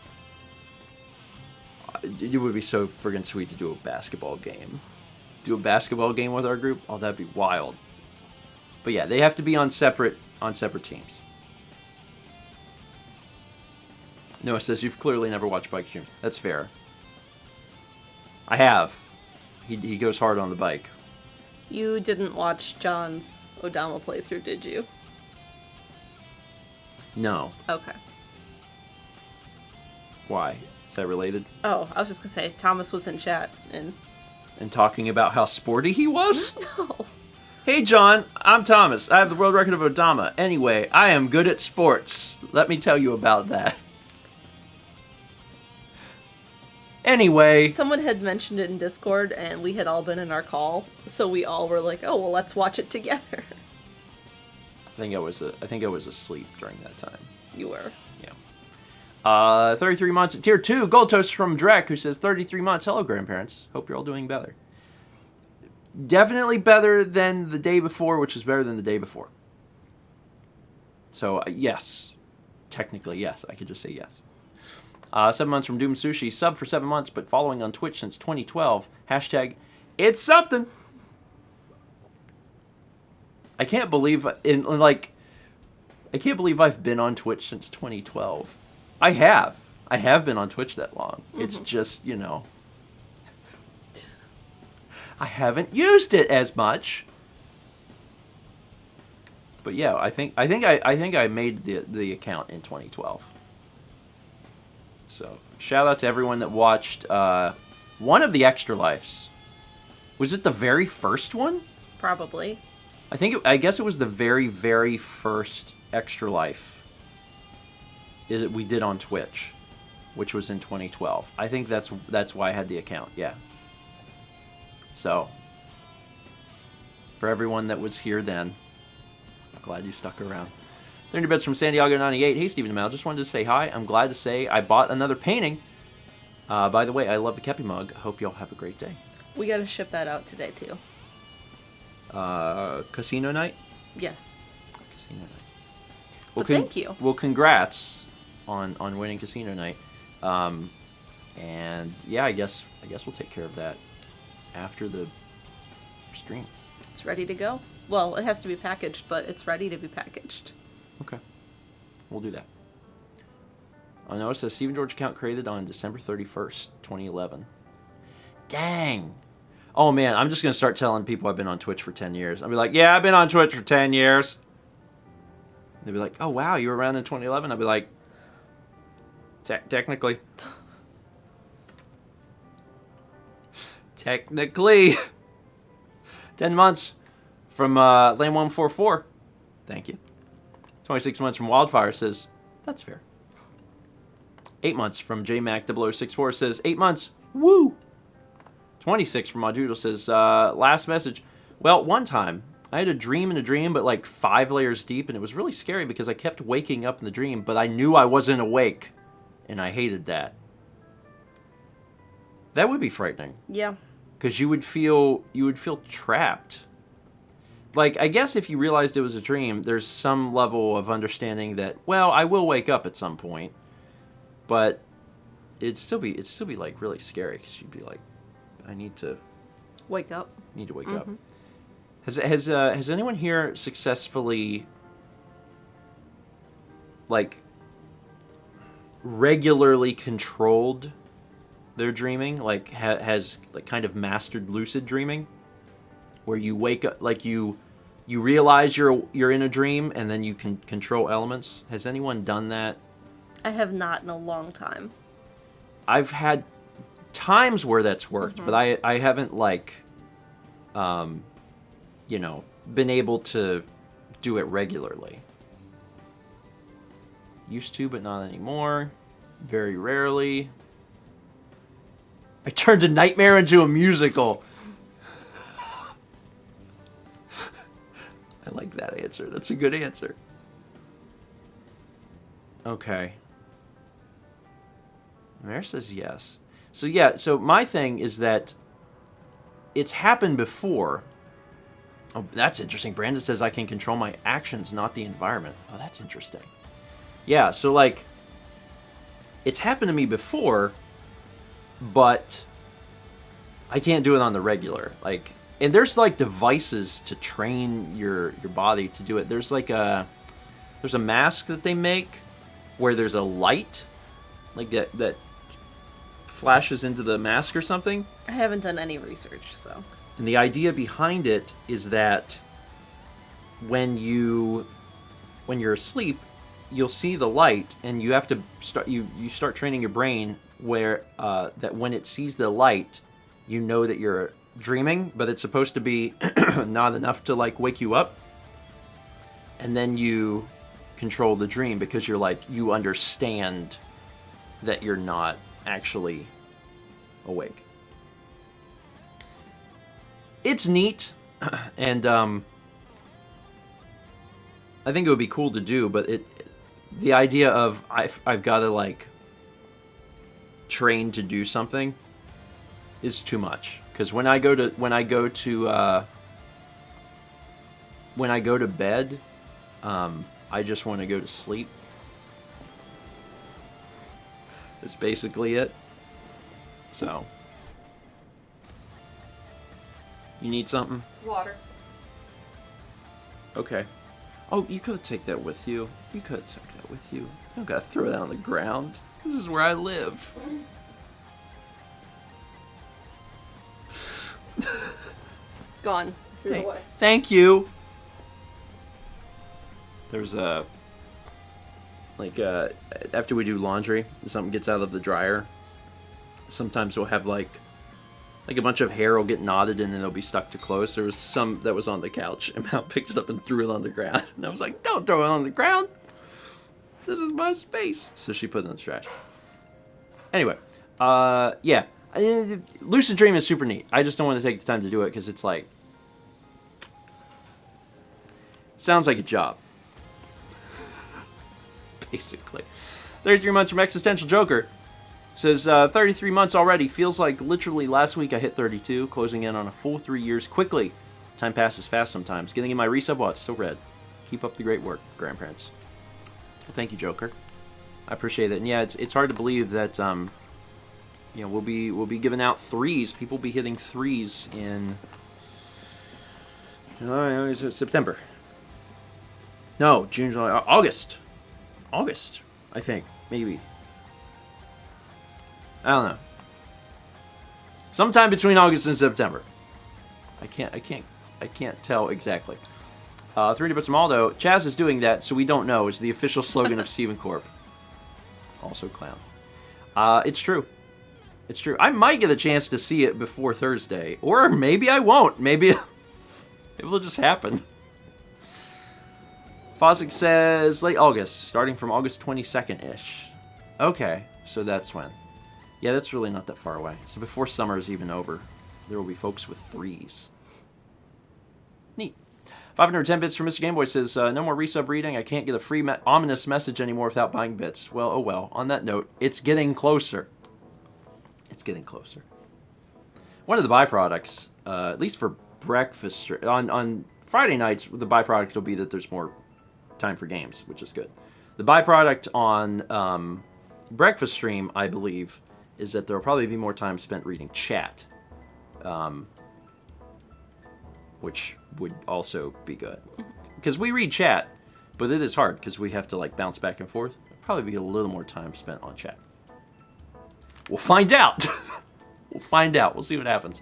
It would be so friggin' sweet to do a basketball game. Do a basketball game with our group? Oh, that'd be wild. But yeah, they have to be on separate teams. Noah says, you've clearly never watched bike streams. That's fair. I have. He goes hard on the bike. You didn't watch John's Odama playthrough, did you? No. Okay. Why? Is that related? Oh, I was just gonna say, Thomas was in chat, and... And talking about how sporty he was? No. Hey, John, I'm Thomas. I have the world record of Odama. Anyway, I am good at sports. Let me tell you about that. Anyway. Someone had mentioned it in Discord, and we had all been in our call, so we all were like, oh, well, let's watch it together. I think I was asleep during that time. You were. Yeah. 33 months at tier 2. Gold toast from Drek, who says 33 months. Hello, grandparents. Hope you're all doing better. Definitely better than the day before, which is better than the day before. So, yes. Technically, yes. I could just say yes. 7 months from Doom Sushi. Sub for 7 months, but following on Twitch since 2012. Hashtag, it's something. I can't believe, I can't believe I've been on Twitch since 2012. I have. I have been on Twitch that long. Mm-hmm. It's just, I haven't used it as much. But yeah, I think I made the account in 2012. So shout out to everyone that watched one of the Extra Lives. Was it the very first one? Probably. I guess it was the very, very first Extra Life we did on Twitch, which was in 2012. I think that's why I had the account. Yeah. So, for everyone that was here then, I'm glad you stuck around. 30 bits from San Diego 98. Hey, Stephen Mal, just wanted to say hi. I'm glad to say I bought another painting. By the way, I love the Kepi mug. Hope y'all have a great day. We gotta ship that out today, too. Casino night? Yes. Casino night. Well, thank you. Well, congrats on winning Casino night. And yeah, I guess we'll take care of that after the stream. It's ready to go. Well, it has to be packaged, but it's ready to be packaged. Okay. We'll do that. I know it says Stephen George account created on December 31st, 2011. Dang. Oh, man, I'm just going to start telling people I've been on Twitch for 10 years. I'll be like, yeah, I've been on Twitch for 10 years. They'll be like, oh, wow, you were around in 2011? I'll be like, technically. Technically. 10 months from Lame144. Thank you. 26 months from Wildfire says, that's fair. 8 months from JMac0064 says, 8 months. Woo! 26 from Audoodle says, last message. Well, one time, I had a dream in a dream, but like 5 layers deep, and it was really scary because I kept waking up in the dream, but I knew I wasn't awake, and I hated that. That would be frightening. Yeah. Because you would feel trapped. like, I guess if you realized it was a dream, there's some level of understanding that, well, I will wake up at some point, but it'd still be like really scary because you'd be like, I need to Wake up. wake up. Has anyone here successfully, like, regularly controlled their dreaming? Like, has like kind of mastered lucid dreaming, where you wake up, like you realize you're in a dream and then you can control elements? Has anyone done that? I have not in a long time. I've had times where that's worked, but I haven't, like, you know, been able to do it regularly. Used to, but not anymore. Very rarely. I turned a nightmare into a musical. I like that answer. That's a good answer. Okay. Mare says yes. So yeah, so my thing is that it's happened before. Oh, that's interesting. Brandon says I can control my actions, not the environment. Oh, that's interesting. Yeah, so like, it's happened to me before, but I can't do it on the regular. Like, and there's like devices to train your body to do it. There's like there's a mask that they make where there's a light like that flashes into the mask or something. I haven't done any research, so. And the idea behind it is that when you're asleep, you'll see the light, and you have to start training your brain where that when it sees the light, you know that you're dreaming, but it's supposed to be not enough to like wake you up. And then you control the dream because you're like, you understand that you're not actually awake. It's neat, and I think it would be cool to do, but the idea of I've got to like train to do something is too much. Because when I go to bed, I just want to go to sleep. That's basically it. So, you need something? Water. Okay. Oh, you could take that with you. You could take that with you. You don't gotta throw it on the ground. This is where I live. It's gone. Threw it away. Thank you. There's after we do laundry, something gets out of the dryer. Sometimes we'll have like a bunch of hair will get knotted and then it'll be stuck to clothes. There was some that was on the couch, and Mal picked it up and threw it on the ground. And I was like, "Don't throw it on the ground. This is my space." So she put it in the trash. Anyway, yeah. Lucid dream is super neat. I just don't want to take the time to do it because it's like, sounds like a job. Basically. 33 months from Existential Joker. Says, 33 months already. Feels like literally last week I hit 32. Closing in on a full 3 years quickly. Time passes fast sometimes. Getting in my resub, well, it's still red. Keep up the great work, grandparents. Well, thank you, Joker. I appreciate it. And yeah, it's hard to believe that, you know, we'll be giving out threes. People will be hitting threes in September. No, June, July, August. August, I think, maybe. I don't know. Sometime between August and September. I can't tell exactly. 3D Bits Maldo, Chaz is doing that, so we don't know, is the official slogan of Steven Corp. Also clown. It's true. It's true. I might get a chance to see it before Thursday, or maybe I won't. Maybe it'll just happen. Fosdick says late August, starting from August 22nd-ish. Okay, so that's when. Yeah, that's really not that far away. So before summer is even over, there will be folks with threes. Neat. 510 bits from Mr. Gameboy says, no more resub reading. I can't get a free ominous message anymore without buying bits. Well, oh well. On that note, it's getting closer. It's getting closer. One of the byproducts, at least for breakfast, Friday nights, the byproduct will be that there's more time for games, which is good. The byproduct on breakfast stream, I believe, is that there will probably be more time spent reading chat, which would also be good. Because we read chat, but it is hard because we have to like bounce back and forth. There'll probably be a little more time spent on chat. We'll find out. We'll find out. We'll see what happens.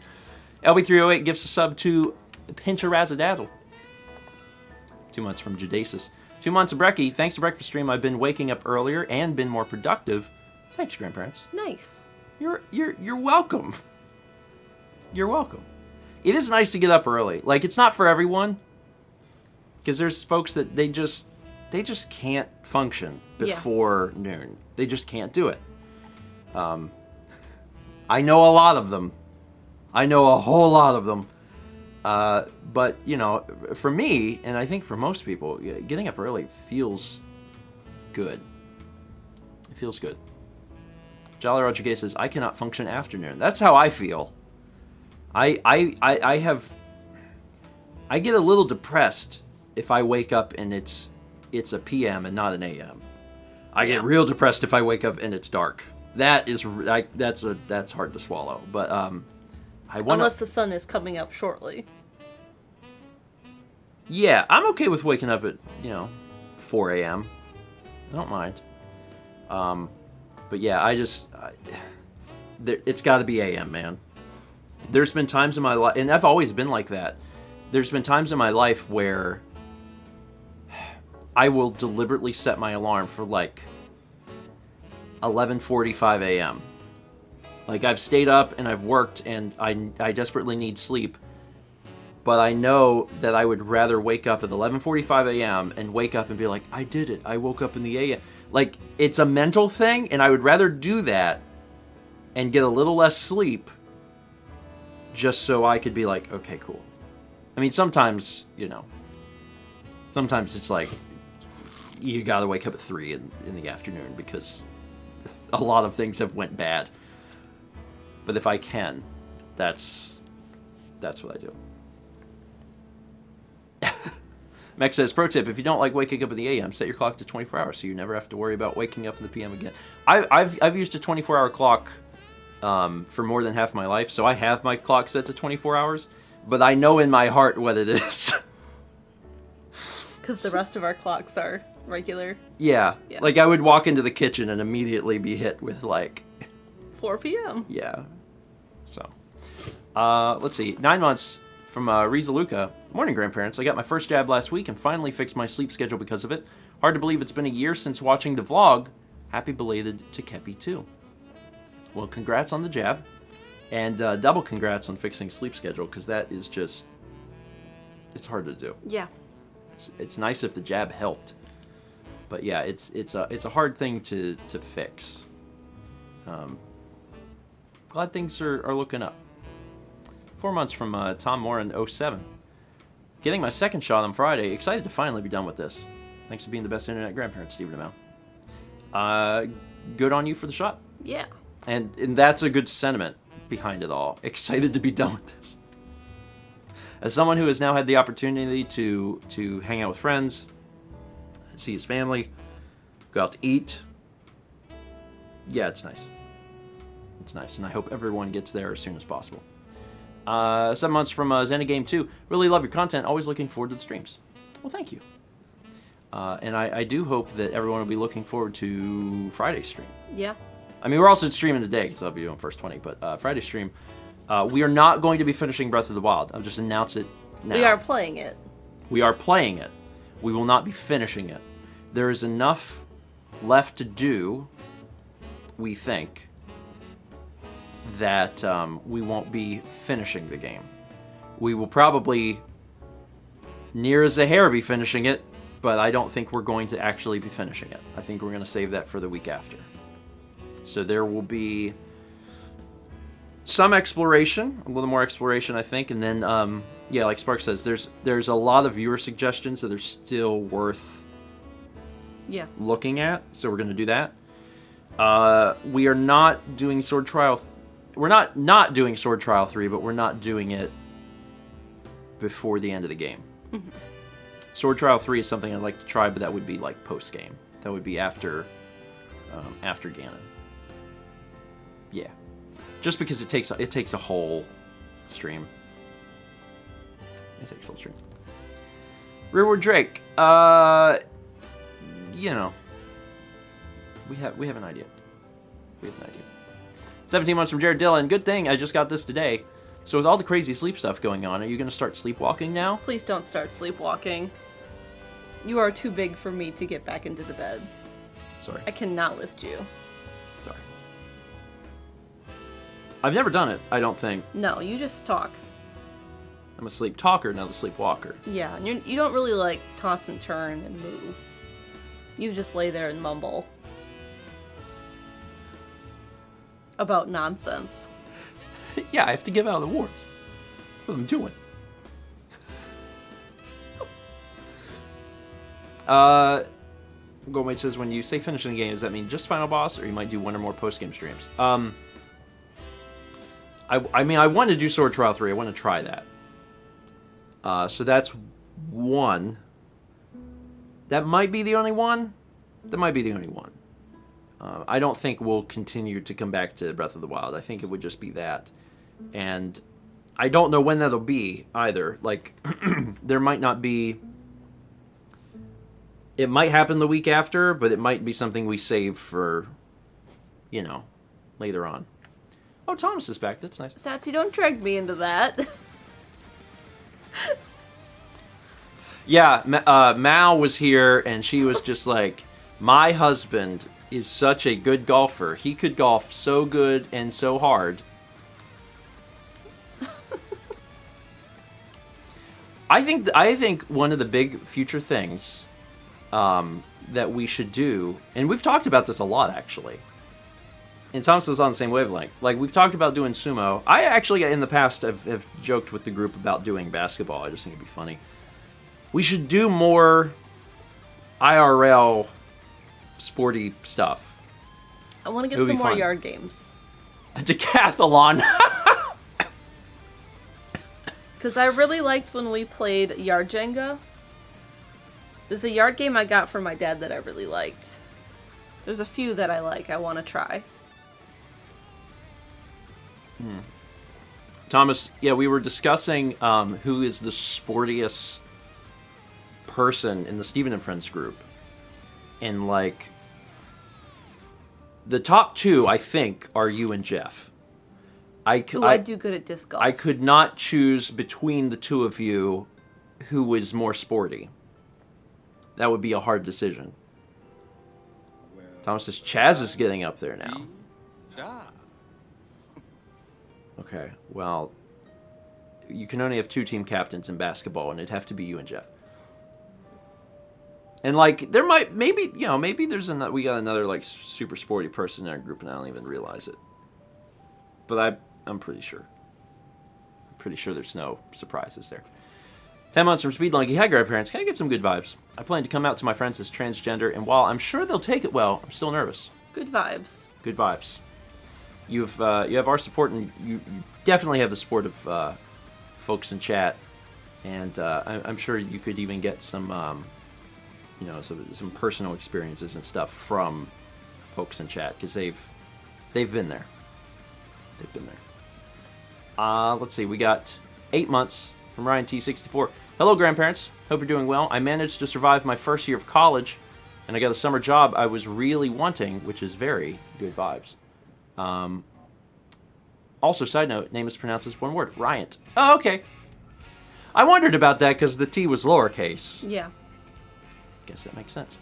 LB308 gives a sub to Pincher Razzadazzle. 2 months from Judasis. 2 months of Brecky. Thanks to breakfast stream, I've been waking up earlier and been more productive. Thanks, grandparents. Nice. You're welcome. You're welcome. It is nice to get up early. Like, it's not for everyone, because there's folks that they just can't function before noon. They just can't do it. I know a lot of them. I know a whole lot of them. But, you know, for me, and I think for most people, getting up early feels good. It feels good. Jolly Roger Gay says, I cannot function afternoon. That's how I feel. I get a little depressed if I wake up and it's a PM and not an AM. I get real depressed if I wake up and it's dark. That's hard to swallow. But unless the sun is coming up shortly. Yeah, I'm okay with waking up at 4 a.m. I don't mind. But yeah, it's got to be AM, man. There's been times in my life, and I've always been like that. There's been times in my life where I will deliberately set my alarm for like 11:45 a.m. Like, I've stayed up and I've worked and I desperately need sleep, but I know that I would rather wake up at 11:45 a.m. and wake up and be like, I did it. I woke up in the a.m. Like, it's a mental thing, and I would rather do that and get a little less sleep just so I could be like, okay, cool. I mean, sometimes it's like you gotta wake up at 3 in the afternoon because a lot of things have went bad. But if I can, that's what I do. Max says, pro tip, if you don't like waking up in the AM, set your clock to 24 hours so you never have to worry about waking up in the PM again. I've used a 24-hour clock for more than half my life, so I have my clock set to 24 hours, but I know in my heart what it is. Because the rest of our clocks are regular. Yeah, like I would walk into the kitchen and immediately be hit with like 4 p.m. Yeah. So, let's see. 9 months from Riza Luca. Morning, grandparents. I got my first jab last week and finally fixed my sleep schedule because of it. Hard to believe it's been a year since watching the vlog. Happy belated to Kepi too. Well, congrats on the jab, and double congrats on fixing sleep schedule, because that is just, it's hard to do. Yeah. It's nice if the jab helped, but yeah, it's a hard thing to fix. Glad things are looking up. 4 months from Tom Moran 07. Getting my second shot on Friday. Excited to finally be done with this. Thanks for being the best internet grandparent, Stephen Amell. Good on you for the shot. Yeah. And that's a good sentiment behind it all. Excited to be done with this. As someone who has now had the opportunity to hang out with friends, see his family, go out to eat, yeah, it's nice. It's nice, and I hope everyone gets there as soon as possible. 7 months from Xenagame 2. Really love your content. Always looking forward to the streams. Well, thank you. And I do hope that everyone will be looking forward to Friday's stream. Yeah. I mean, we're also streaming today, because I'll be doing first 20, but Friday's stream, we are not going to be finishing Breath of the Wild. I'll just announce it now. We are playing it. We are playing it. We will not be finishing it. There is enough left to do, we think, that we won't be finishing the game. We will probably, near as a hair, be finishing it, but I don't think we're going to actually be finishing it. I think we're going to save that for the week after. So there will be some exploration, a little more exploration, I think, and then, yeah, like Spark says, there's a lot of viewer suggestions that are still worth looking at, so we're going to do that. We are not doing Sword Trial. We're not doing Sword Trial 3, but we're not doing it before the end of the game. Sword Trial 3 is something I'd like to try, but that would be like post game. That would be after Ganon. Yeah, just because it takes a whole stream. It takes a whole stream. Rearward Drake. You know, we have an idea. We have an idea. 17 months from Jared Dillon. Good thing I just got this today. So with all the crazy sleep stuff going on, are you going to start sleepwalking now? Please don't start sleepwalking. You are too big for me to get back into the bed. Sorry. I cannot lift you. Sorry. I've never done it, I don't think. No, you just talk. I'm a sleep talker, not a sleepwalker. Yeah, and you don't really, like, toss and turn and move. You just lay there and mumble. About nonsense. Yeah, I have to give out awards. That's what I'm doing. Goldmate says, when you say finishing the game, does that mean just final boss, or you might do one or more post-game streams? I mean, I want to do Sword Trial 3. I want to try that. So that's one. That might be the only one. That might be the only one. I don't think we'll continue to come back to Breath of the Wild. I think it would just be that. And I don't know when that'll be either. Like, there might not be... It might happen the week after, but it might be something we save for, you know, later on. Oh, Thomas is back. That's nice. Satsy, don't drag me into that. Yeah, Mal was here, and she was just like, my husband is such a good golfer. He could golf so good and so hard. I think one of the big future things that we should do, and we've talked about this a lot, actually, and Thomas is on the same wavelength. Like, we've talked about doing sumo. I actually, in the past, have joked with the group about doing basketball. I just think it'd be funny. We should do more IRL sporty stuff. I want to get some more yard games. A decathlon. Because I really liked when we played Yard Jenga. There's a yard game I got from my dad that I really liked. There's a few that I like. I want to try. Thomas, yeah, we were discussing who is the sportiest person in the Steven and Friends group. And, like, the top two, I think, are you and Jeff. I do good at disc golf. I could not choose between the two of you who was more sporty. That would be a hard decision. Thomas says Chaz is getting up there now. Okay, well, you can only have two team captains in basketball, and it'd have to be you and Jeff. And, like, there might, maybe, you know, maybe there's we got another, like, super sporty person in our group, and I don't even realize it. But I'm pretty sure. I'm pretty sure there's no surprises there. 10 months from Speed Lunky. Hi, grandparents. Can I get some good vibes? I plan to come out to my friends as transgender, and while I'm sure they'll take it well, I'm still nervous. Good vibes. Good vibes. You have our support, and you definitely have the support of folks in chat, and I'm sure you could even get some, you know, some personal experiences and stuff from folks in chat, because they've been there. They've been there. Let's see. We got 8 months from Ryan T64. Hello, grandparents. Hope you're doing well. I managed to survive my first year of college, and I got a summer job I was really wanting, which is very good vibes. Also, side note, name is pronounced as one word, Ryant. Oh, okay. I wondered about that because the T was lowercase. Yeah. Guess that makes sense.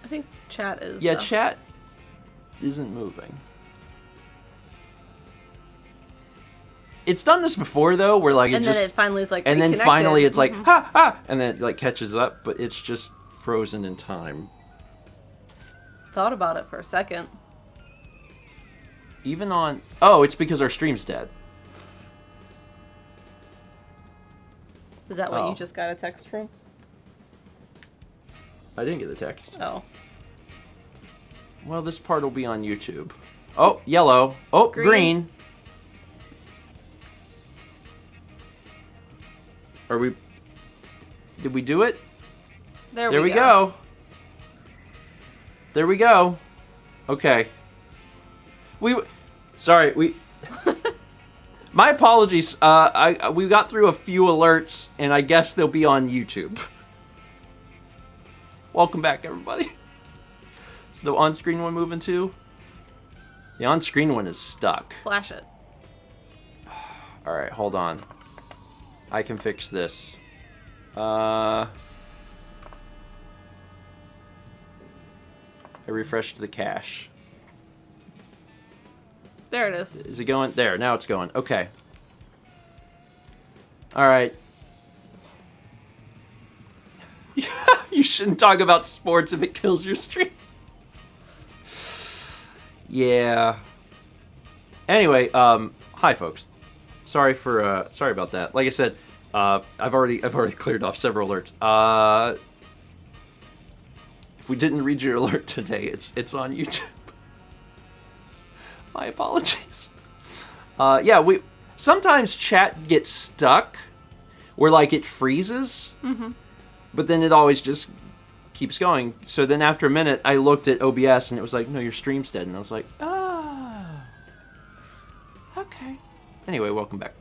I think chat is. Yeah, chat isn't moving. It's done this before, though, where, like, and then it finally is like, and then reconnected. finally it's like, ha, ha, and then it, like, catches up, but it's just frozen in time. Thought about it for a second. Even on... Oh, it's because our stream's dead. Is that what you just got a text from? I didn't get the text. Oh. Well, this part will be on YouTube. Oh, yellow. Oh, green. Are we... Did we do it? There we we go. There we go. Okay. Sorry. My apologies. We got through a few alerts, and I guess they'll be on YouTube. Welcome back, everybody. Is the on-screen one moving too? The on-screen one is stuck. Flash it. All right, hold on. I can fix this. I refreshed the cache. There it is. Is it going? There, now it's going. Okay. All right. You shouldn't talk about sports if it kills your stream. Yeah. Anyway, hi folks. Sorry about that. Like I said, I've already cleared off several alerts. If we didn't read your alert today, it's on YouTube. My apologies. Yeah, sometimes chat gets stuck where like it freezes. Mm-hmm. But then it always just keeps going. So then after a minute, I looked at OBS and it was like, no, your stream's dead. And I was like, oh, okay. Anyway, welcome back.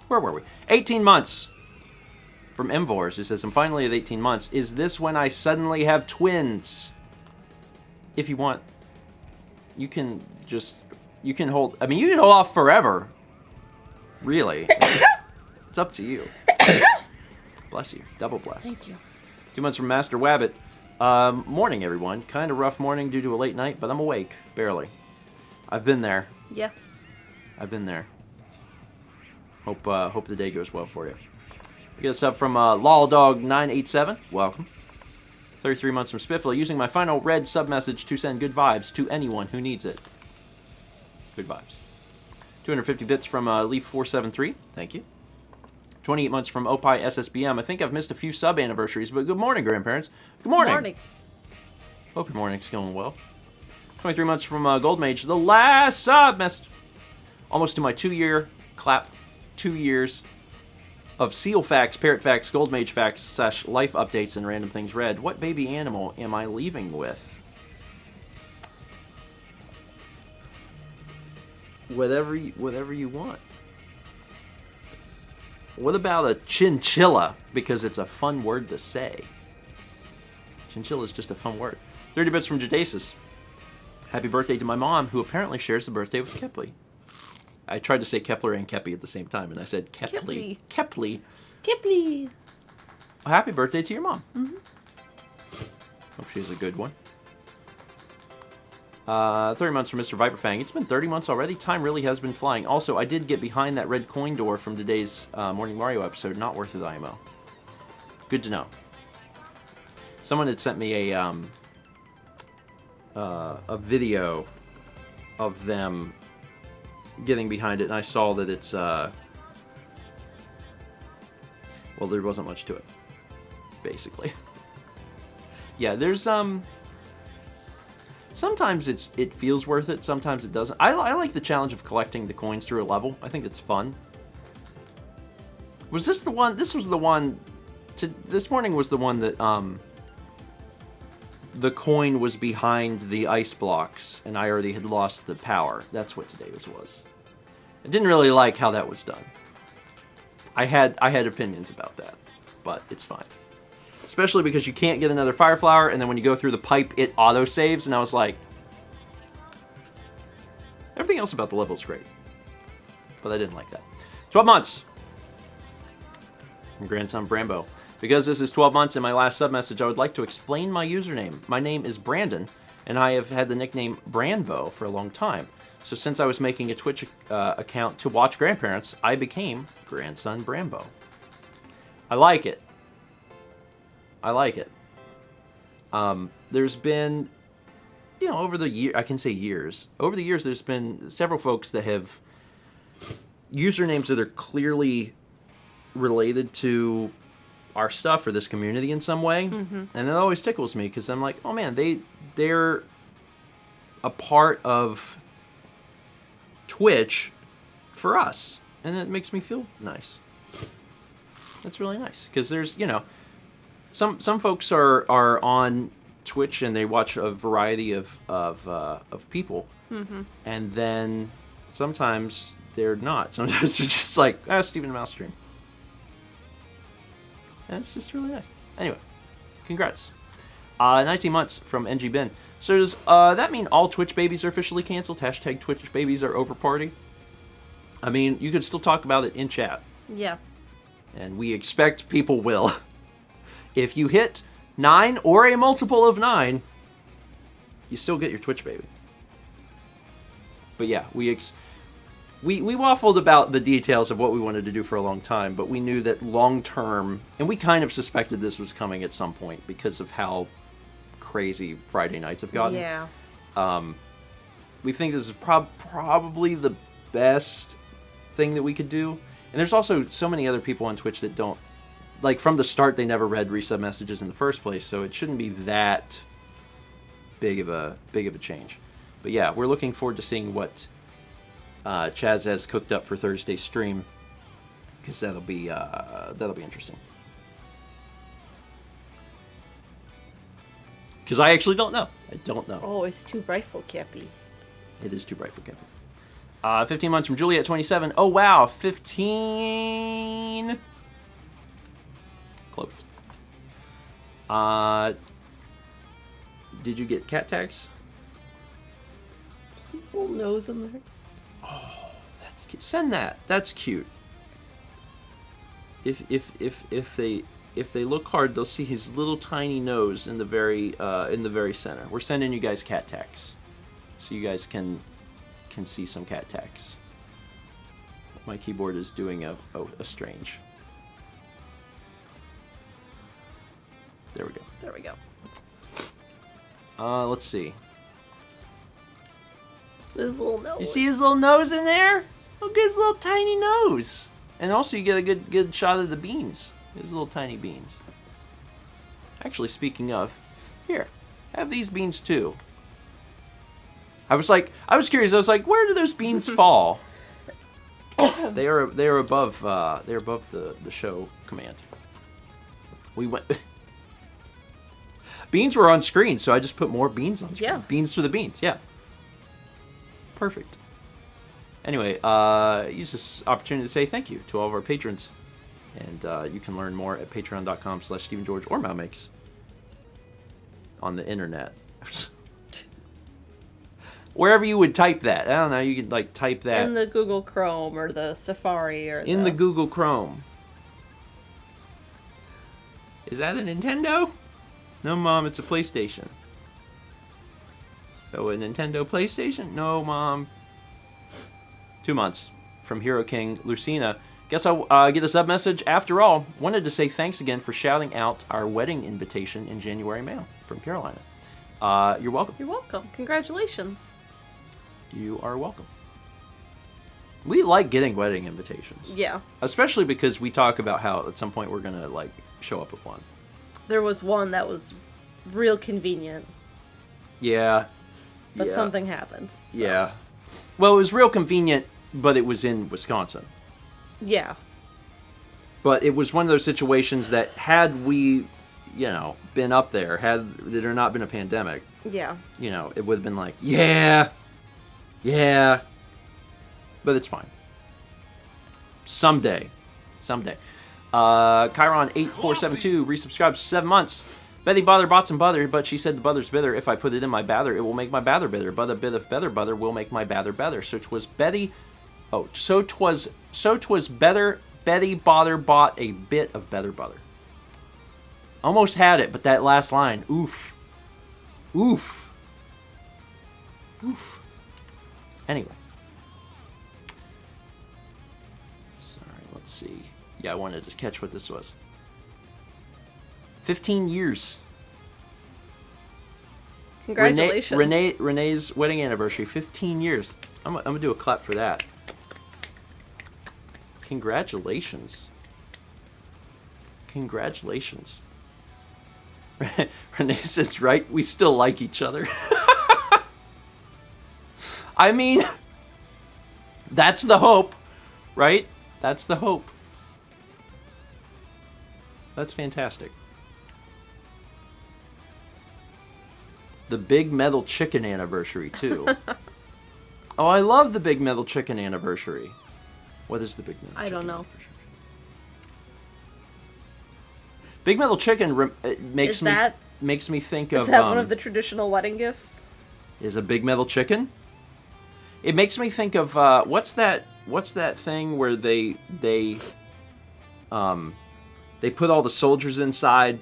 Where were we? 18 months. From Mvors, who says, I'm finally at 18 months. Is this when I suddenly have twins? If you want, you can hold, I mean, you can hold off forever. Really. It's up to you. Bless you. Double bless. Thank you. 2 months from Master Wabbit. Morning, everyone. Kind of rough morning due to a late night, but I'm awake. Barely. I've been there. Yeah. I've been there. Hope the day goes well for you. We get a sub from LolDog987. Welcome. 33 months from Spiffler. Using my final red sub message to send good vibes to anyone who needs it. Good vibes. 250 bits from Leaf473. Thank you. 28 months from Opie SSBM. I think I've missed a few sub anniversaries, but good morning, grandparents. Good morning. Good morning. Hope your morning's going well. 23 months from Goldmage. The last sub message. Almost to my 2-year clap. 2 years of Seal Facts, Parrot Facts, Goldmage Facts, / life updates, and random things read. What baby animal am I leaving with? Whatever you want. What about a chinchilla? Because it's a fun word to say. Chinchilla is just a fun word. 30 bits from Judasis. Happy birthday to my mom, who apparently shares the birthday with Kepley. I tried to say Kepler and Kepi at the same time, and I said Kepley. Kepley. Kepley. Well, happy birthday to your mom. Mm-hmm. Hope she has a good one. 30 months from Mr. Viperfang. It's been 30 months already. Time really has been flying. Also, I did get behind that red coin door from today's Morning Mario episode. Not worth it, IMO. Good to know. Someone had sent me a video of them getting behind it, and I saw that it's well, there wasn't much to it, basically. Yeah, there's sometimes it feels worth it, sometimes it doesn't. I like the challenge of collecting the coins through a level. I think it's fun. Was this the one? This was the one. This morning was the one that the coin was behind the ice blocks, and I already had lost the power. That's what today's was. I didn't really like how that was done. I had opinions about that, but it's fine. Especially because you can't get another fire flower, and then when you go through the pipe, it auto-saves, and I was like... Everything else about the level is great. But I didn't like that. 12 months! From grandson Brambo. Because this is 12 months in my last sub-message, I would like to explain my username. My name is Brandon, and I have had the nickname Branbo for a long time. So since I was making a Twitch account to watch grandparents, I became Grandson Brambo. I like it. I like it. There's been, you know, over the year, I can say years. Over the years, there's been several folks that have usernames that are clearly related to our stuff or this community in some way. Mm-hmm. And it always tickles me because I'm like, oh man, they're a part of Twitch for us. And it makes me feel nice. That's really nice because there's some folks are on Twitch and they watch a variety of people, and then sometimes they're not. Sometimes they're just like Stephen Mouse stream, and it's just really nice. Anyway, congrats. 19 months from NG Ben. So does that mean all Twitch babies are officially canceled? Hashtag Twitch babies are over party. I mean, you could still talk about it in chat. Yeah. And we expect people will. If you hit 9 or a multiple of 9, you still get your Twitch baby. But yeah, we waffled about the details of what we wanted to do for a long time, but we knew that long term, and we kind of suspected this was coming at some point because of how crazy Friday nights have gotten. Yeah. We think this is probably the best thing that we could do. And there's also so many other people on Twitch that don't, like, from the start they never read resub messages in the first place, so it shouldn't be that big of a change. But yeah, we're looking forward to seeing what Chaz has cooked up for Thursday's stream, because that'll be interesting. Because I actually don't know. I don't know. Oh, it's too bright for Cappy. It is too bright for Cappy. 15 months from Juliet 27. Oh wow, 15. Close. Did you get cat tags? There's his little nose in there. Oh, that's cute. Send that. That's cute. If they look hard, they'll see his little tiny nose in the very center. We're sending you guys cat tags, so you guys can see some cat tags. My keyboard is doing a strange. There we go. There we go. Let's see. His little nose. You see his little nose in there? Look at his little tiny nose. And also you get a good shot of the beans. His little tiny beans. Actually, speaking of, here, have these beans too. I was curious. I was like, where do those beans fall? They are above the show command. We went. Beans were on screen, so I just put more beans on screen. Yeah. Beans for the beans. Yeah. Perfect. Anyway, use this opportunity to say thank you to all of our patrons. And you can learn more at patreon.com/StephenGeorge or Malmix on the internet. Wherever you would type that. I don't know, you could like type that. In the Google Chrome or the Safari or in the Google Chrome. Is that a Nintendo? No, Mom, it's a PlayStation. So a Nintendo PlayStation? No, Mom. 2 months from Hero King Lucina. Guess I'll get a sub message. After all, wanted to say thanks again for shouting out our wedding invitation in January mail from Carolina. You're welcome. You're welcome. Congratulations. You are welcome. We like getting wedding invitations. Yeah. Especially because we talk about how at some point we're going to like show up with one. There was one that was real convenient. Yeah. But something happened. So. Yeah. Well, it was real convenient, but it was in Wisconsin. Yeah. But it was one of those situations that had we, been up there, had there not been a pandemic, yeah, it would have been like, yeah. But it's fine. Someday. Chiron8472 resubscribes for 7 months. Betty bother bought some butter, but she said the butter's bitter. If I put it in my bather, it will make my bather bitter. But a bit of better butter will make my bather better. So 'twas Betty. Oh, so 'twas better. Betty Botter bought a bit of better butter. Almost had it, but that last line, oof. Anyway. Sorry, let's see. Yeah, I wanted to catch what this was. 15 years. Congratulations. Renee's wedding anniversary, 15 years. I'm going to do a clap for that. Congratulations. Renee says, right, we still like each other. I mean, that's the hope, right? That's the hope. That's fantastic. The Big Metal Chicken anniversary, too. Oh, I love the Big Metal Chicken anniversary. What is the Big Metal Chicken? I don't know. Anniversary? Big Metal Chicken makes me think of... Is that one of the traditional wedding gifts? Is a Big Metal Chicken? It makes me think of what's that thing where they put all the soldiers inside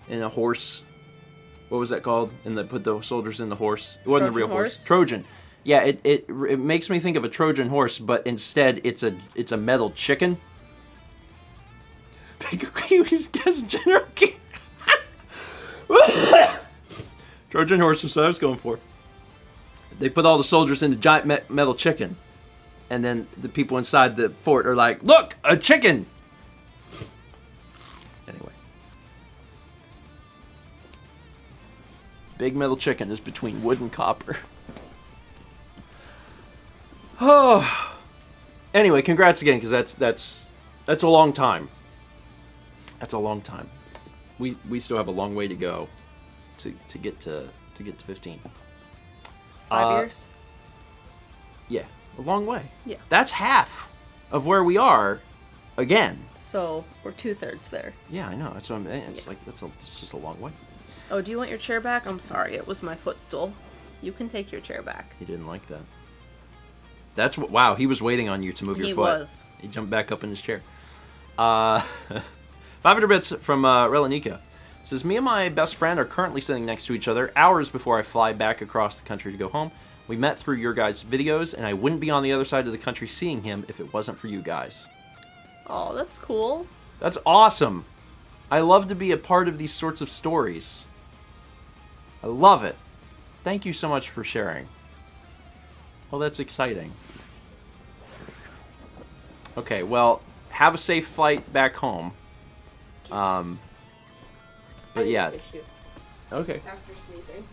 in a horse. What was that called? And they put the soldiers in the horse. It wasn't a real horse. Trojan. Yeah, it makes me think of a Trojan horse, but instead it's a metal chicken. General King. Trojan horse is what I was going for. They put all the soldiers in the giant metal chicken, and then the people inside the fort are like, "Look, a chicken!" Anyway. Big Metal Chicken is between wood and copper. Oh. Anyway, congrats again, because that's a long time. That's a long time. We still have a long way to go to get to 15. 5 years? Yeah, a long way. Yeah. That's half of where we are again. So we're 2/3 there. Yeah, I know. That's what I'm saying. It's like it's just a long way. Oh, do you want your chair back? I'm sorry, it was my footstool. You can take your chair back. He didn't like that. That's what. Wow, he was waiting on you to move your foot. He was. He jumped back up in his chair. 500 bits from Relanika. Says, me and my best friend are currently sitting next to each other hours before I fly back across the country to go home. We met through your guys' videos, and I wouldn't be on the other side of the country seeing him if it wasn't for you guys. Oh, that's cool. That's awesome. I love to be a part of these sorts of stories. I love it. Thank you so much for sharing. Well, that's exciting. Okay, well, have a safe flight back home. But yeah. Okay. After sneezing.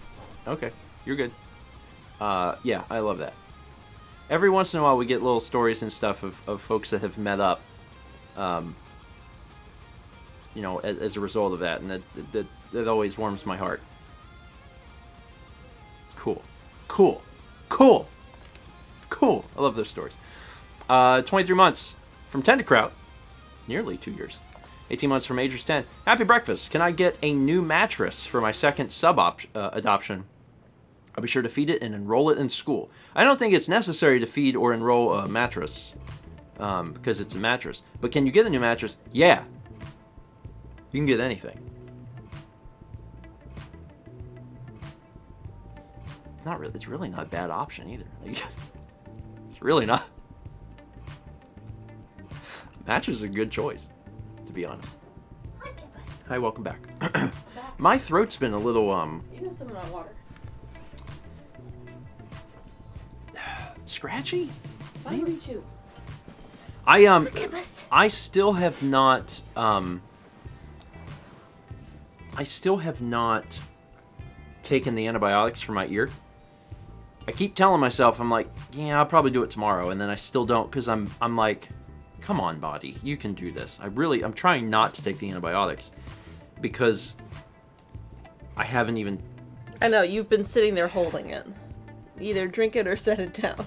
Okay, you're good. Yeah, I love that. Every once in a while we get little stories and stuff of folks that have met up, you know, as a result of that, and that always warms my heart. Cool. Cool. Cool. Cool. I love those stories. 23 months from Tendacrout. Nearly 2 years. 18 months from Majors 10. Happy breakfast. Can I get a new mattress for my second sub adoption? I'll be sure to feed it and enroll it in school. I don't think it's necessary to feed or enroll a mattress because it's a mattress. But can you get a new mattress? Yeah. You can get anything. It's really not a bad option either. Like, it's really not. Mattress is a good choice, to be honest. Hi, welcome back. My throat's been a little You know some of my water. scratchy. Mine was too. I still have not taken the antibiotics for my ear. I keep telling myself, I'm like, yeah, I'll probably do it tomorrow, and then I still don't, because I'm like, come on, body, you can do this. I'm trying not to take the antibiotics because I haven't even. I know, you've been sitting there holding it. Either drink it or set it down.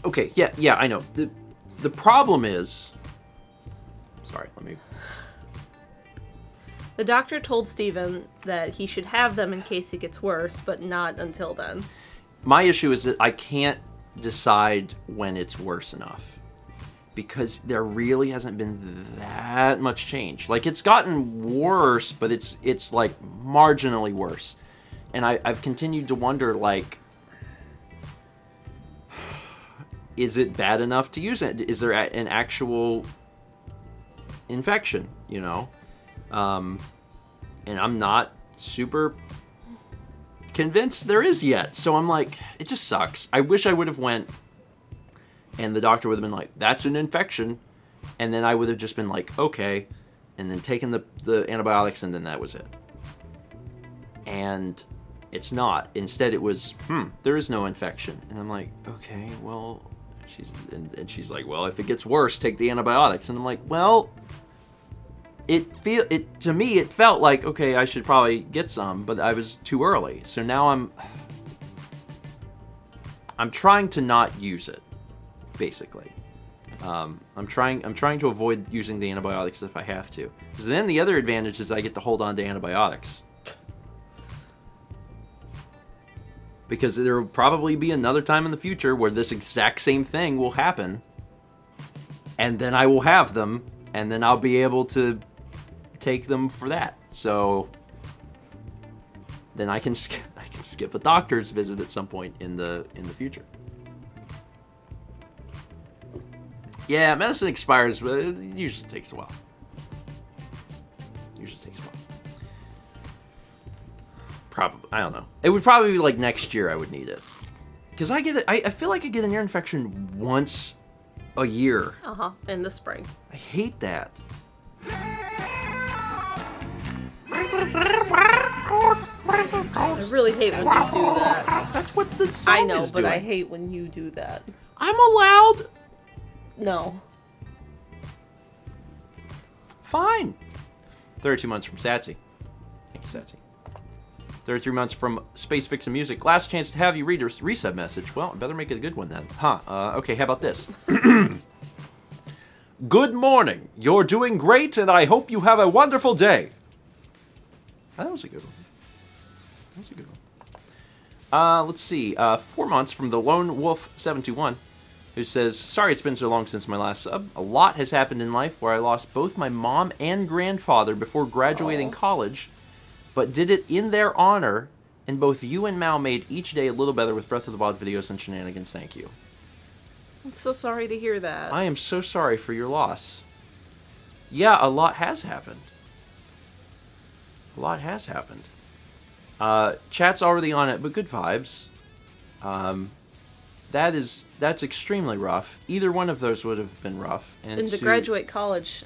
Okay, yeah, I know. The problem is. Sorry, let me. The doctor told Stephen that he should have them in case it gets worse, but not until then. My issue is that I can't decide when it's worse enough. Because there really hasn't been that much change. Like, it's gotten worse, but it's like marginally worse. And I've continued to wonder, like, is it bad enough to use it? Is there an actual infection, you know? And I'm not super convinced there is yet. So I'm like, it just sucks. I wish I would have went and the doctor would have been like, that's an infection. And then I would have just been like, okay. And then taken the antibiotics, and then that was it. And it's not. Instead, it was, there is no infection. And I'm like, okay, well, she's like, well, if it gets worse, take the antibiotics. And I'm like, well, to me, it felt like, okay, I should probably get some, but I was too early. So now I'm trying to not use it, basically. I'm trying to avoid using the antibiotics if I have to. Because then the other advantage is I get to hold on to antibiotics. Because there will probably be another time in the future where this exact same thing will happen. And then I will have them. And then I'll be able to take them for that. So then I can skip a doctor's visit at some point in the future. Yeah, medicine expires, but it usually takes a while. Probably, I don't know. It would probably be like next year I would need it. Because I feel like I get an ear infection once a year. In the spring. I hate that. I really hate when you do that. That's what the song I know, is but doing. I hate when you do that. I'm allowed. No. Fine. 32 months from Satsy. Thank you, Satsy. 33 months from Space Vixen Music. Last chance to have you read a resub message. Well, I better make it a good one then. Okay, how about this? Good morning. You're doing great, and I hope you have a wonderful day. That was a good one. Let's see. 4 months from the Lone Wolf 721, who says, sorry it's been so long since my last sub. A lot has happened in life where I lost both my mom and grandfather before graduating college, but did it in their honor, and both you and Mal made each day a little better with Breath of the Wild videos and shenanigans. Thank you. I'm so sorry to hear that. I am so sorry for your loss. Yeah, a lot has happened. Chat's already on it, but good vibes. That's extremely rough. Either one of those would have been rough. And to graduate college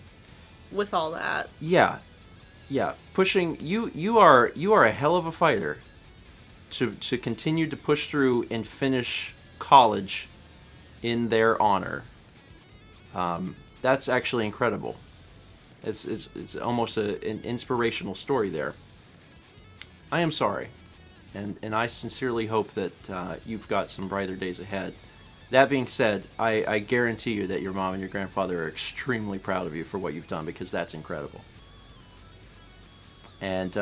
with all that. Yeah. Pushing you are a hell of a fighter to continue to push through and finish college in their honor. That's actually incredible. It's almost an inspirational story there. I am sorry, and I sincerely hope that you've got some brighter days ahead. That being said, I guarantee you that your mom and your grandfather are extremely proud of you for what you've done, because that's incredible. And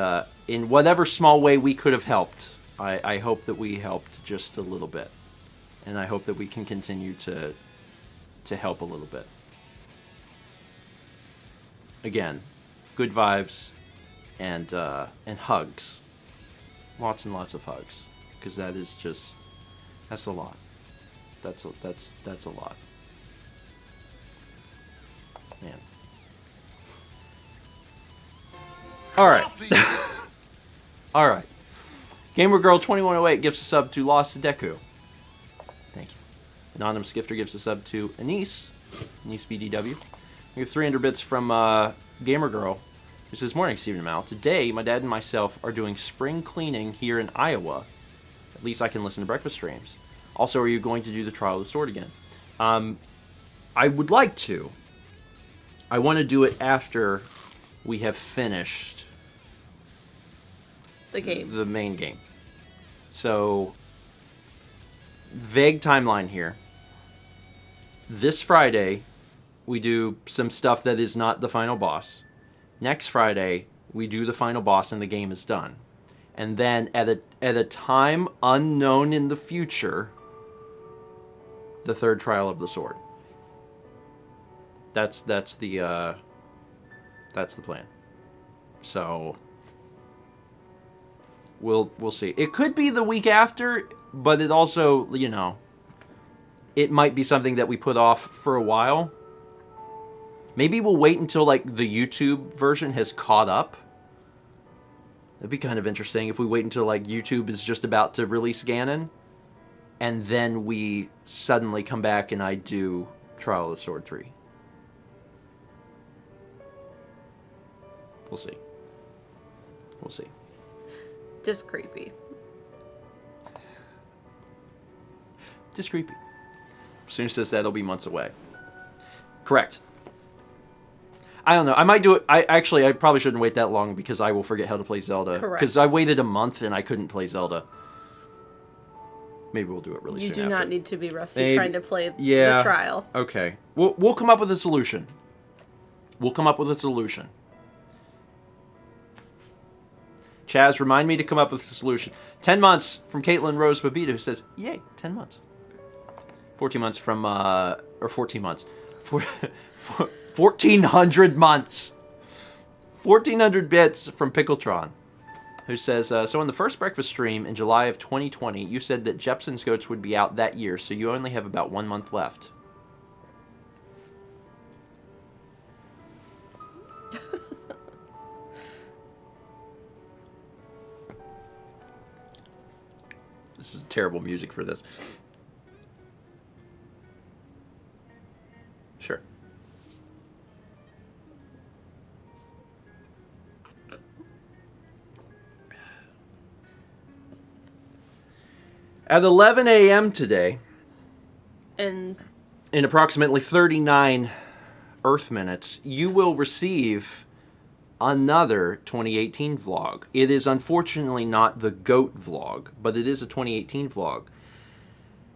in whatever small way we could have helped, I hope that we helped just a little bit. And I hope that we can continue to help a little bit. Again, good vibes and hugs. Lots and lots of hugs, because that's a lot. That's a lot. Man. All right. All right. Gamer Girl 2108 gives a sub to Lost Deku. Thank you. Anonymous Gifter gives a sub to Anise BDW. We have 300 bits from Gamer Girl, who says, morning, Stephen and Mal. Today, my dad and myself are doing spring cleaning here in Iowa. At least I can listen to breakfast streams. Also, are you going to do the Trial of the Sword again? I would like to. I want to do it after we have finished the main game. So, vague timeline here. This Friday, we do some stuff that is not the final boss. Next Friday, we do the final boss and the game is done. And then at a time unknown in the future, the third Trial of the Sword. That's the plan. So we'll see. It could be the week after, but it also, it might be something that we put off for a while. Maybe we'll wait until, the YouTube version has caught up. That'd be kind of interesting if we wait until, YouTube is just about to release Ganon. And then we suddenly come back and I do Trial of the Sword 3. We'll see. Just creepy. Just creepy. Soon says that'll be months away. Correct. I don't know. I might do it. I probably shouldn't wait that long because I will forget how to play Zelda. Correct. Because I waited a month and I couldn't play Zelda. Maybe we'll do it really soon. You do not need to be rusty Maybe. trying to play Yeah. the trial. Okay. We'll come up with a solution. We'll come up with a solution. Chaz, remind me to come up with a solution. 10 months from Caitlin Rose Babita, who says, yay, 10 months. 14 months from, or 14 months. 1,400 months. 1,400 bits from Pickletron, who says, so in the first breakfast stream in July of 2020, you said that Jepson's Goats would be out that year, so you only have about 1 month left. This is terrible music for this. Sure. At 11 a.m. today, And in approximately 39 Earth minutes, you will receive another 2018 vlog. It is unfortunately not the GOAT vlog, but it is a 2018 vlog.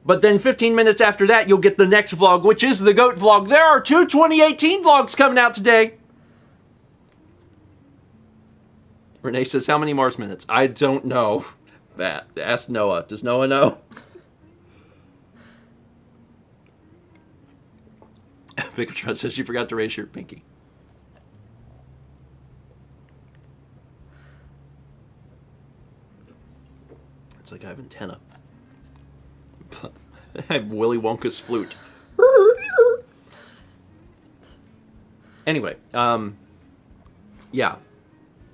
But then 15 minutes after that, you'll get the next vlog, which is the GOAT vlog. There are 2 2018 vlogs coming out today. Renee says, how many Mars minutes? I don't know that. Ask Noah. Does Noah know? Picatron says you forgot to raise your pinky. It's like I have antenna. I have Willy Wonka's flute. Anyway, yeah.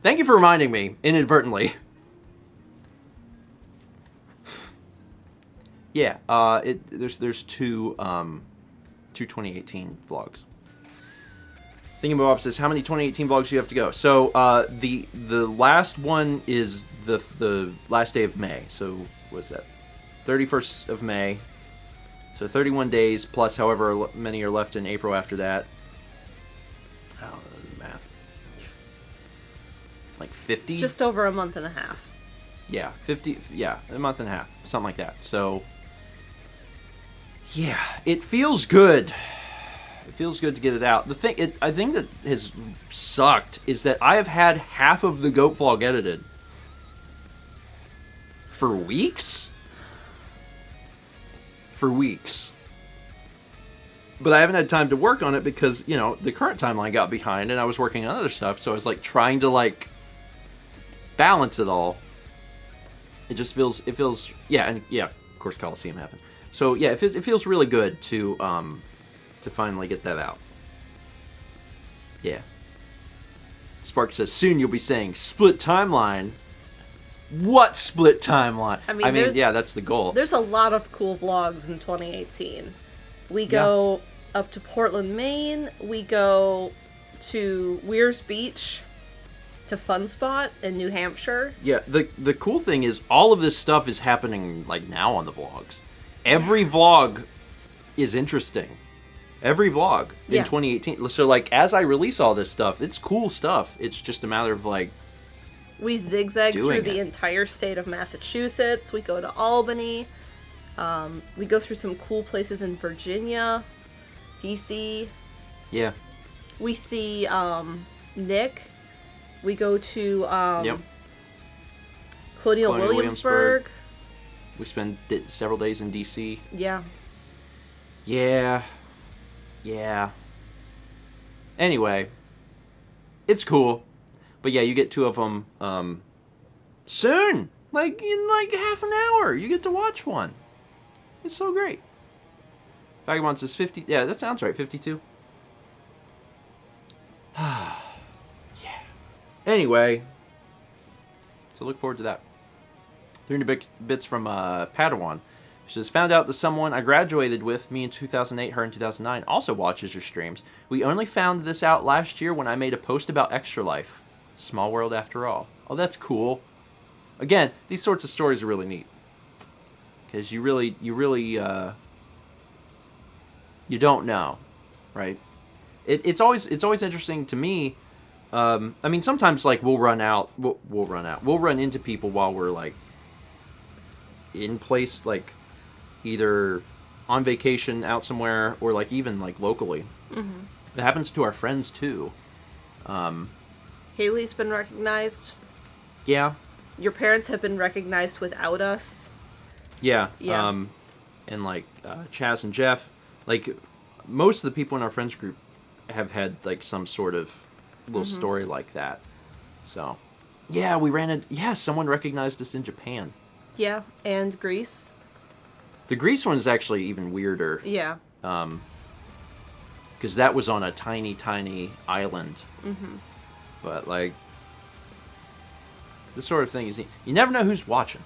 Thank you for reminding me, inadvertently. Yeah, there's two 2018 vlogs. Thingamabob says, how many 2018 vlogs do you have to go? So, the last one is the last day of May. So, what's that? 31st of May. So, 31 days, plus however many are left in April after that. I don't know the math. Like 50? just over a month and a half. Yeah, 50, yeah, a month and a half. Something like that. So, yeah, it feels good. It feels good to get it out. I think that has sucked is that I have had half of the GOAT vlog edited for weeks. For weeks. But I haven't had time to work on it because, you know, the current timeline got behind and I was working on other stuff. So I was like trying to like balance it all. It just feels, yeah, and yeah, of course Coliseum happened. So yeah, it feels really good to finally get that out. Yeah. Spark says, soon you'll be saying, split timeline. What split timeline? I mean, yeah, that's the goal. There's a lot of cool vlogs in 2018. We go up to Portland, Maine. We go to Weir's Beach, to Fun Spot in New Hampshire. Yeah, the cool thing is all of this stuff is happening like now on the vlogs. Every vlog is interesting. Every vlog in 2018. So like as I release all this stuff, it's cool stuff. It's just a matter of like we zigzag through doing the it. entire state of Massachusetts. We go to Albany. We go through some cool places in Virginia, DC. Yeah. We see Nick. We go to Colonial Williamsburg. We spend several days in DC. Yeah. Yeah. Yeah. Anyway, it's cool. But yeah, you get 2 of them soon. Like in like half an hour, you get to watch one. It's so great. Vagabond says 50. Yeah, that sounds right. 52. Yeah. Anyway, so look forward to that. 300 bits from Padawan. She says, found out that someone I graduated with, me in 2008, her in 2009, also watches your streams. We only found this out last year when I made a post about Extra Life. Small world after all. Oh, that's cool. Again, these sorts of stories are really neat. because you don't know, right? It's always interesting to me. I mean, sometimes like we'll run into people while we're like in place, like either on vacation out somewhere or like even like locally. Mm-hmm. It happens to our friends too. Haley's been recognized. Yeah. Your parents have been recognized without us. Yeah. Yeah. And like Chaz and Jeff, like most of the people in our friends group have had like some sort of little story like that. So, yeah, someone recognized us in Japan. Yeah, and Greece. The Greece one is actually even weirder. Yeah. Because that was on a tiny, tiny island. Mm-hmm. But, like, this sort of thing is... You never know who's watching.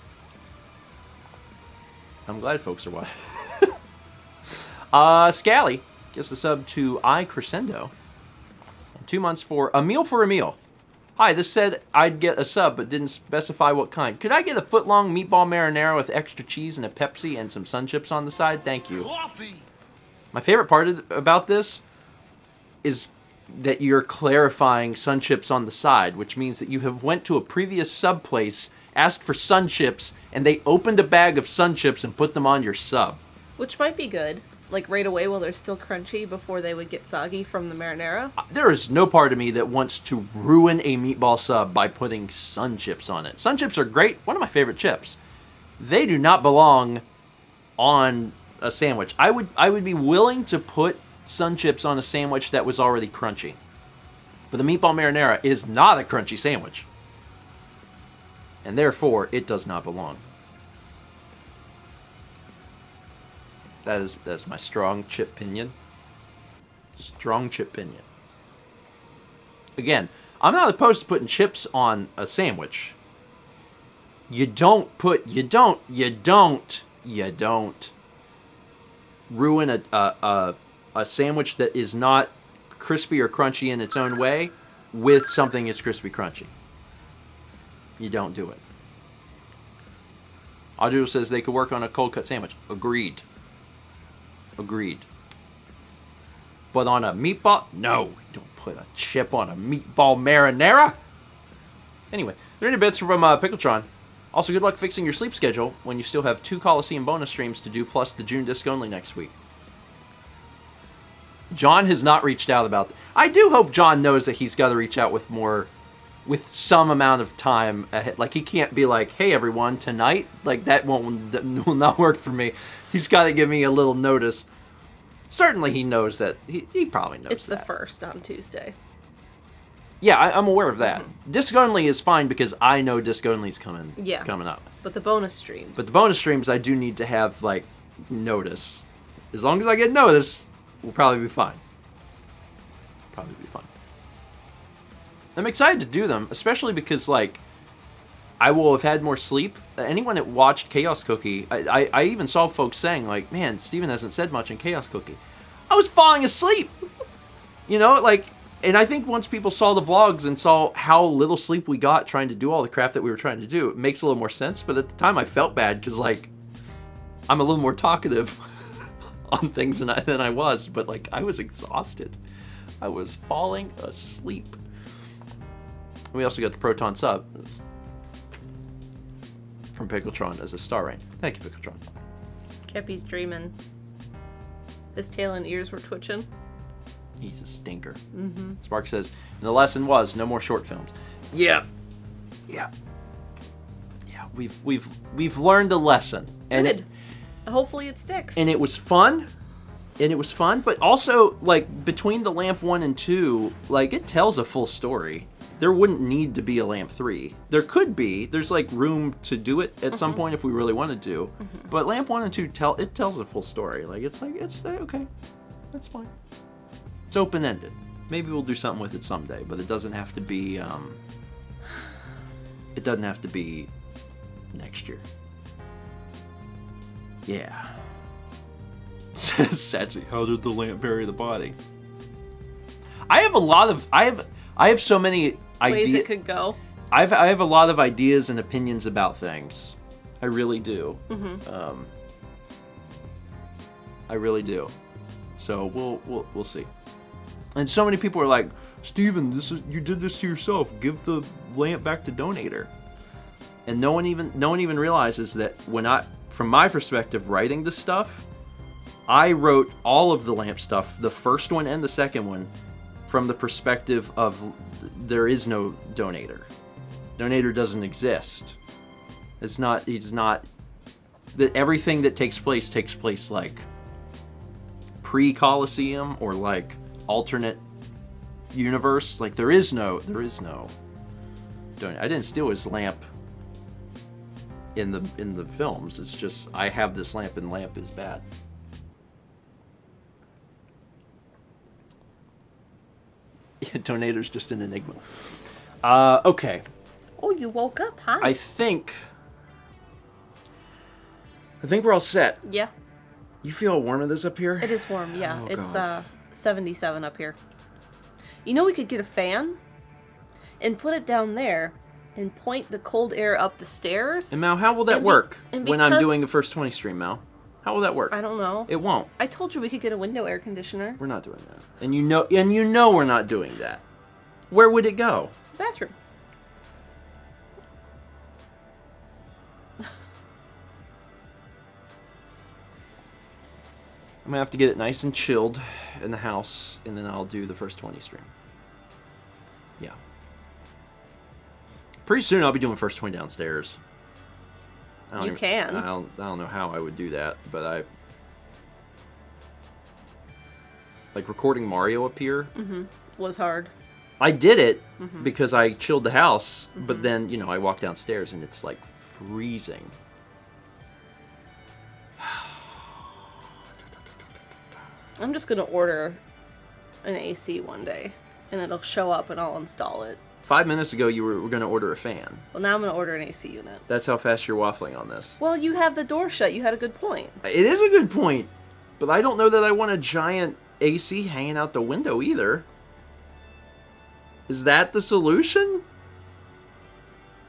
I'm glad folks are watching. Scally gives the sub to iCrescendo. 2 months for a meal for a meal. Hi, this said I'd get a sub, but didn't specify what kind. Could I get a foot-long meatball marinara with extra cheese and a Pepsi and some sun chips on the side? Thank you. Coffee. My favorite part about this is that you're clarifying sun chips on the side, which means that you have went to a previous sub place, asked for sun chips, and they opened a bag of sun chips and put them on your sub. Which might be good. Like right away while they're still crunchy before they would get soggy from the marinara. There is no part of me that wants to ruin a meatball sub by putting sun chips on it. Sun chips are great. One of my favorite chips. They do not belong on a sandwich. I would be willing to put sun chips on a sandwich that was already crunchy. But the meatball marinara is not a crunchy sandwich. And therefore, it does not belong. That's my strong chip opinion. Strong chip opinion. Again, I'm not opposed to putting chips on a sandwich. You don't ruin a sandwich that is not crispy or crunchy in its own way with something that's crispy crunchy. You don't do it. Audio says they could work on a cold cut sandwich. Agreed. But on a meatball, no, don't put a chip on a meatball marinara. Anyway, there are any bits from Pickletron. Also, good luck fixing your sleep schedule when you still have 2 Coliseum bonus streams to do, plus the June disc only next week. John has not reached out about... I do hope John knows that he's got to reach out with some amount of time ahead. Like, he can't be like, hey, everyone, tonight? Like, that will not work for me. He's got to give me a little notice. Certainly he knows that. He probably knows it's that. It's the 1st on Tuesday. Yeah, I'm aware of that. Mm-hmm. Disc only is fine because I know disc only's coming up. But the bonus streams. I do need to have, like, notice. As long as I get notice, we'll probably be fine. I'm excited to do them, especially because, like, I will have had more sleep. Anyone that watched Chaos Cookie, I even saw folks saying, like, man, Steven hasn't said much in Chaos Cookie. I was falling asleep! You know, like, and I think once people saw the vlogs and saw how little sleep we got trying to do all the crap that we were trying to do, it makes a little more sense. But at the time, I felt bad because, like, I'm a little more talkative on things than I was. But, like, I was exhausted. I was falling asleep. We also got the Proton sub from Pickletron as a star rain. Thank you, Pickletron. Kepi's dreaming. His tail and ears were twitching. He's a stinker. Mm-hmm. Spark says, and the lesson was no more short films. Yeah. We've learned a lesson. And good. Hopefully it sticks. And it was fun. But also, like, between the Lamp 1 and 2, like, it tells a full story. There wouldn't need to be a Lamp 3. There could be. There's, like, room to do it at some point if we really wanted to. Mm-hmm. But Lamp 1 and 2, it tells a full story. Like, it's okay. That's fine. It's open-ended. Maybe we'll do something with it someday, but it doesn't have to be, it doesn't have to be next year. Yeah. Satsy, how did the lamp bury the body? I have so many ideas. Ways it could go. I have a lot of ideas and opinions about things. I really do. Mm-hmm. I really do. So we'll see. And so many people are like, Steven, you did this to yourself. Give the lamp back to Donator. And no one even realizes that from my perspective, writing the stuff, I wrote all of the lamp stuff, the first one and the second one, from the perspective of there is no Donator. Donator doesn't exist. He's not. That everything that takes place like pre-Coliseum or like alternate universe. Like there is no Donator. I didn't steal his lamp in the films. It's just I have this lamp and lamp is bad. Donator's just an enigma. Okay. Oh, you woke up, huh? I think we're all set. Yeah. You feel how warm it is up here? It is warm, yeah. Oh, it's God. 77 up here. You know, we could get a fan and put it down there and point the cold air up the stairs. And Mal, how will that work when I'm doing the first 20 stream, Mal? How will that work? I don't know. It won't. I told you we could get a window air conditioner. We're not doing that. And you know we're not doing that. Where would it go? Bathroom. I'm gonna have to get it nice and chilled in the house, and then I'll do the first 20 stream. Yeah. Pretty soon I'll be doing first 20 downstairs. You can. I don't know how I would do that, but like recording Mario up here. Was hard. I did it because I chilled the house, but then, I walk downstairs and it's like freezing. I'm just gonna order an AC one day, and it'll show up and I'll install it. 5 minutes ago, you were going to order a fan. Well, now I'm gonna order an AC unit. That's how fast you're waffling on this. Well, you have the door shut. You had a good point. It is a good point, but I don't know that I want a giant AC hanging out the window either. Is that the solution?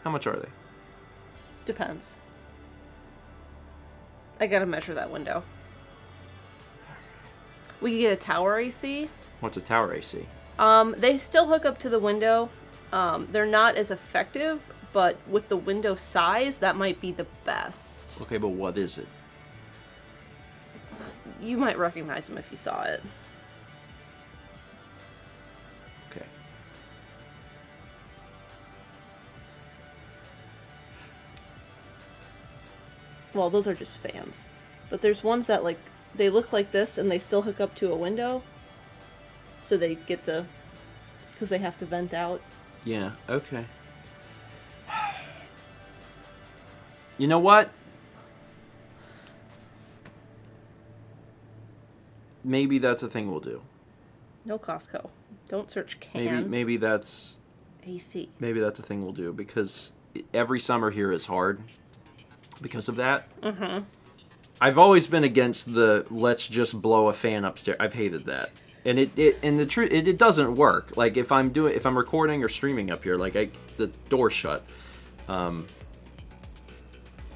How much are they? Depends. I gotta measure that window. We could get a tower AC. What's a tower AC? They still hook up to the window. They're not as effective, but with the window size, that might be the best. Okay, but what is it? You might recognize them if you saw it. Okay. Well, those are just fans. But there's ones that, like, they look like this and they still hook up to a window. So they get because they have to vent out. Yeah, okay. You know what? Maybe that's a thing we'll do. No Costco. Don't search can. Maybe that's AC. Maybe that's a thing we'll do, because every summer here is hard because of that. Mm-hmm. I've always been against the let's just blow a fan upstairs. I've hated that. And it doesn't work. Like if I'm recording or streaming up here, like the door's shut.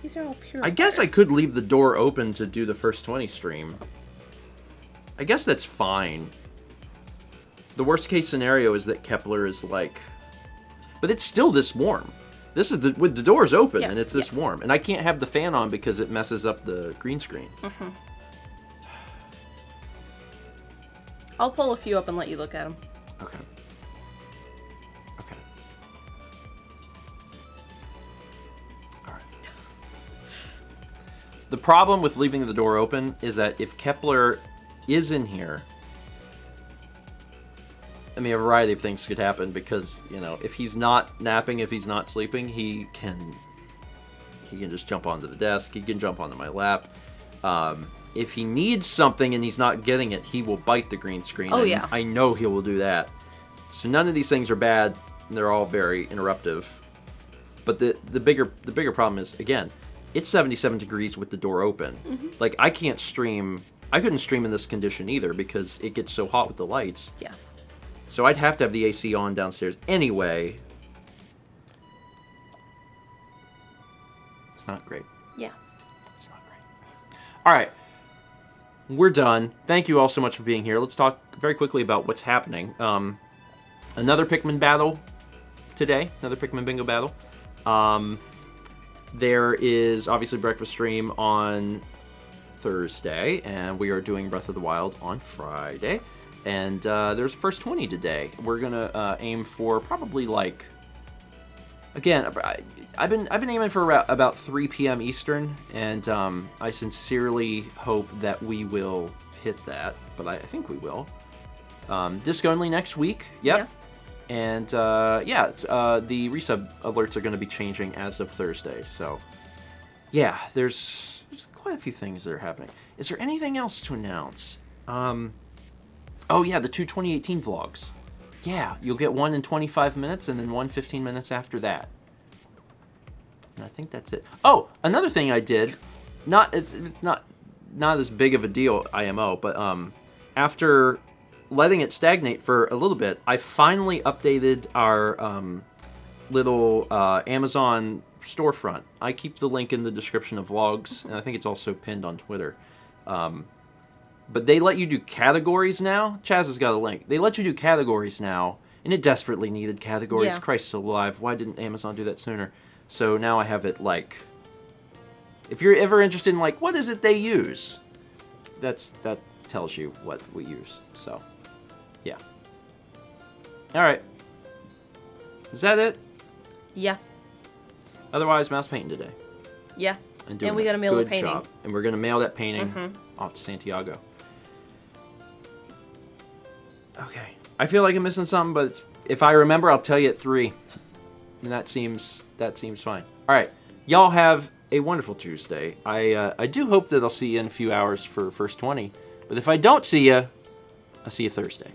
These are all pure. I guess I could leave the door open to do the first 20 stream. I guess that's fine. The worst case scenario is that Kepler is like, but it's still this warm. This is with the doors open and it's this warm, and I can't have the fan on because it messes up the green screen. Mm-hmm. I'll pull a few up and let you look at them. Okay. Okay. All right. The problem with leaving the door open is that if Kepler is in here, I mean, a variety of things could happen, because, if he's not napping, if he's not sleeping, he can just jump onto the desk, he can jump onto my lap. If he needs something and he's not getting it, he will bite the green screen. Oh, yeah. I know he will do that. So none of these things are bad. They're all very interruptive. But the bigger problem is, again, it's 77 degrees with the door open. Mm-hmm. Like, I couldn't stream in this condition either, because it gets so hot with the lights. Yeah. So I'd have to have the AC on downstairs anyway. It's not great. Yeah. It's not great. All right. we're done. Thank you all so much for being here. Let's talk very quickly about what's happening. Another Pikmin battle today. Another Pikmin bingo battle. There is obviously breakfast stream on Thursday, and we are doing Breath of the Wild on Friday. And there's first 20 today. We're gonna aim for probably like, again, I've been aiming for about 3 p.m. Eastern, and I sincerely hope that we will hit that. But I think we will. Disc only next week. Yep. Yeah. And the resub alerts are going to be changing as of Thursday. So, yeah, there's quite a few things that are happening. Is there anything else to announce? Oh, yeah, the 2018 vlogs. Yeah, you'll get one in 25 minutes and then one 15 minutes after that. And I think that's it. Oh, another thing I did, it's not as big of a deal, IMO, but after letting it stagnate for a little bit, I finally updated our little Amazon storefront. I keep the link in the description of vlogs, and I think it's also pinned on Twitter. But they let you do categories now. Chaz has got a link. They let you do categories now, and it desperately needed categories. Yeah. Christ alive, why didn't Amazon do that sooner? So now I have it like, if you're ever interested in like, what is it they use? That tells you what we use, so. Yeah. All right. Is that it? Yeah. Otherwise, mouse painting today. Yeah. And we gotta mail the painting. Job. And we're gonna mail that painting off to Santiago. Okay. I feel like I'm missing something, but if I remember, I'll tell you at 3. And that seems fine. All right. Y'all have a wonderful Tuesday. I do hope that I'll see you in a few hours for first 20. But if I don't see you, I'll see you Thursday.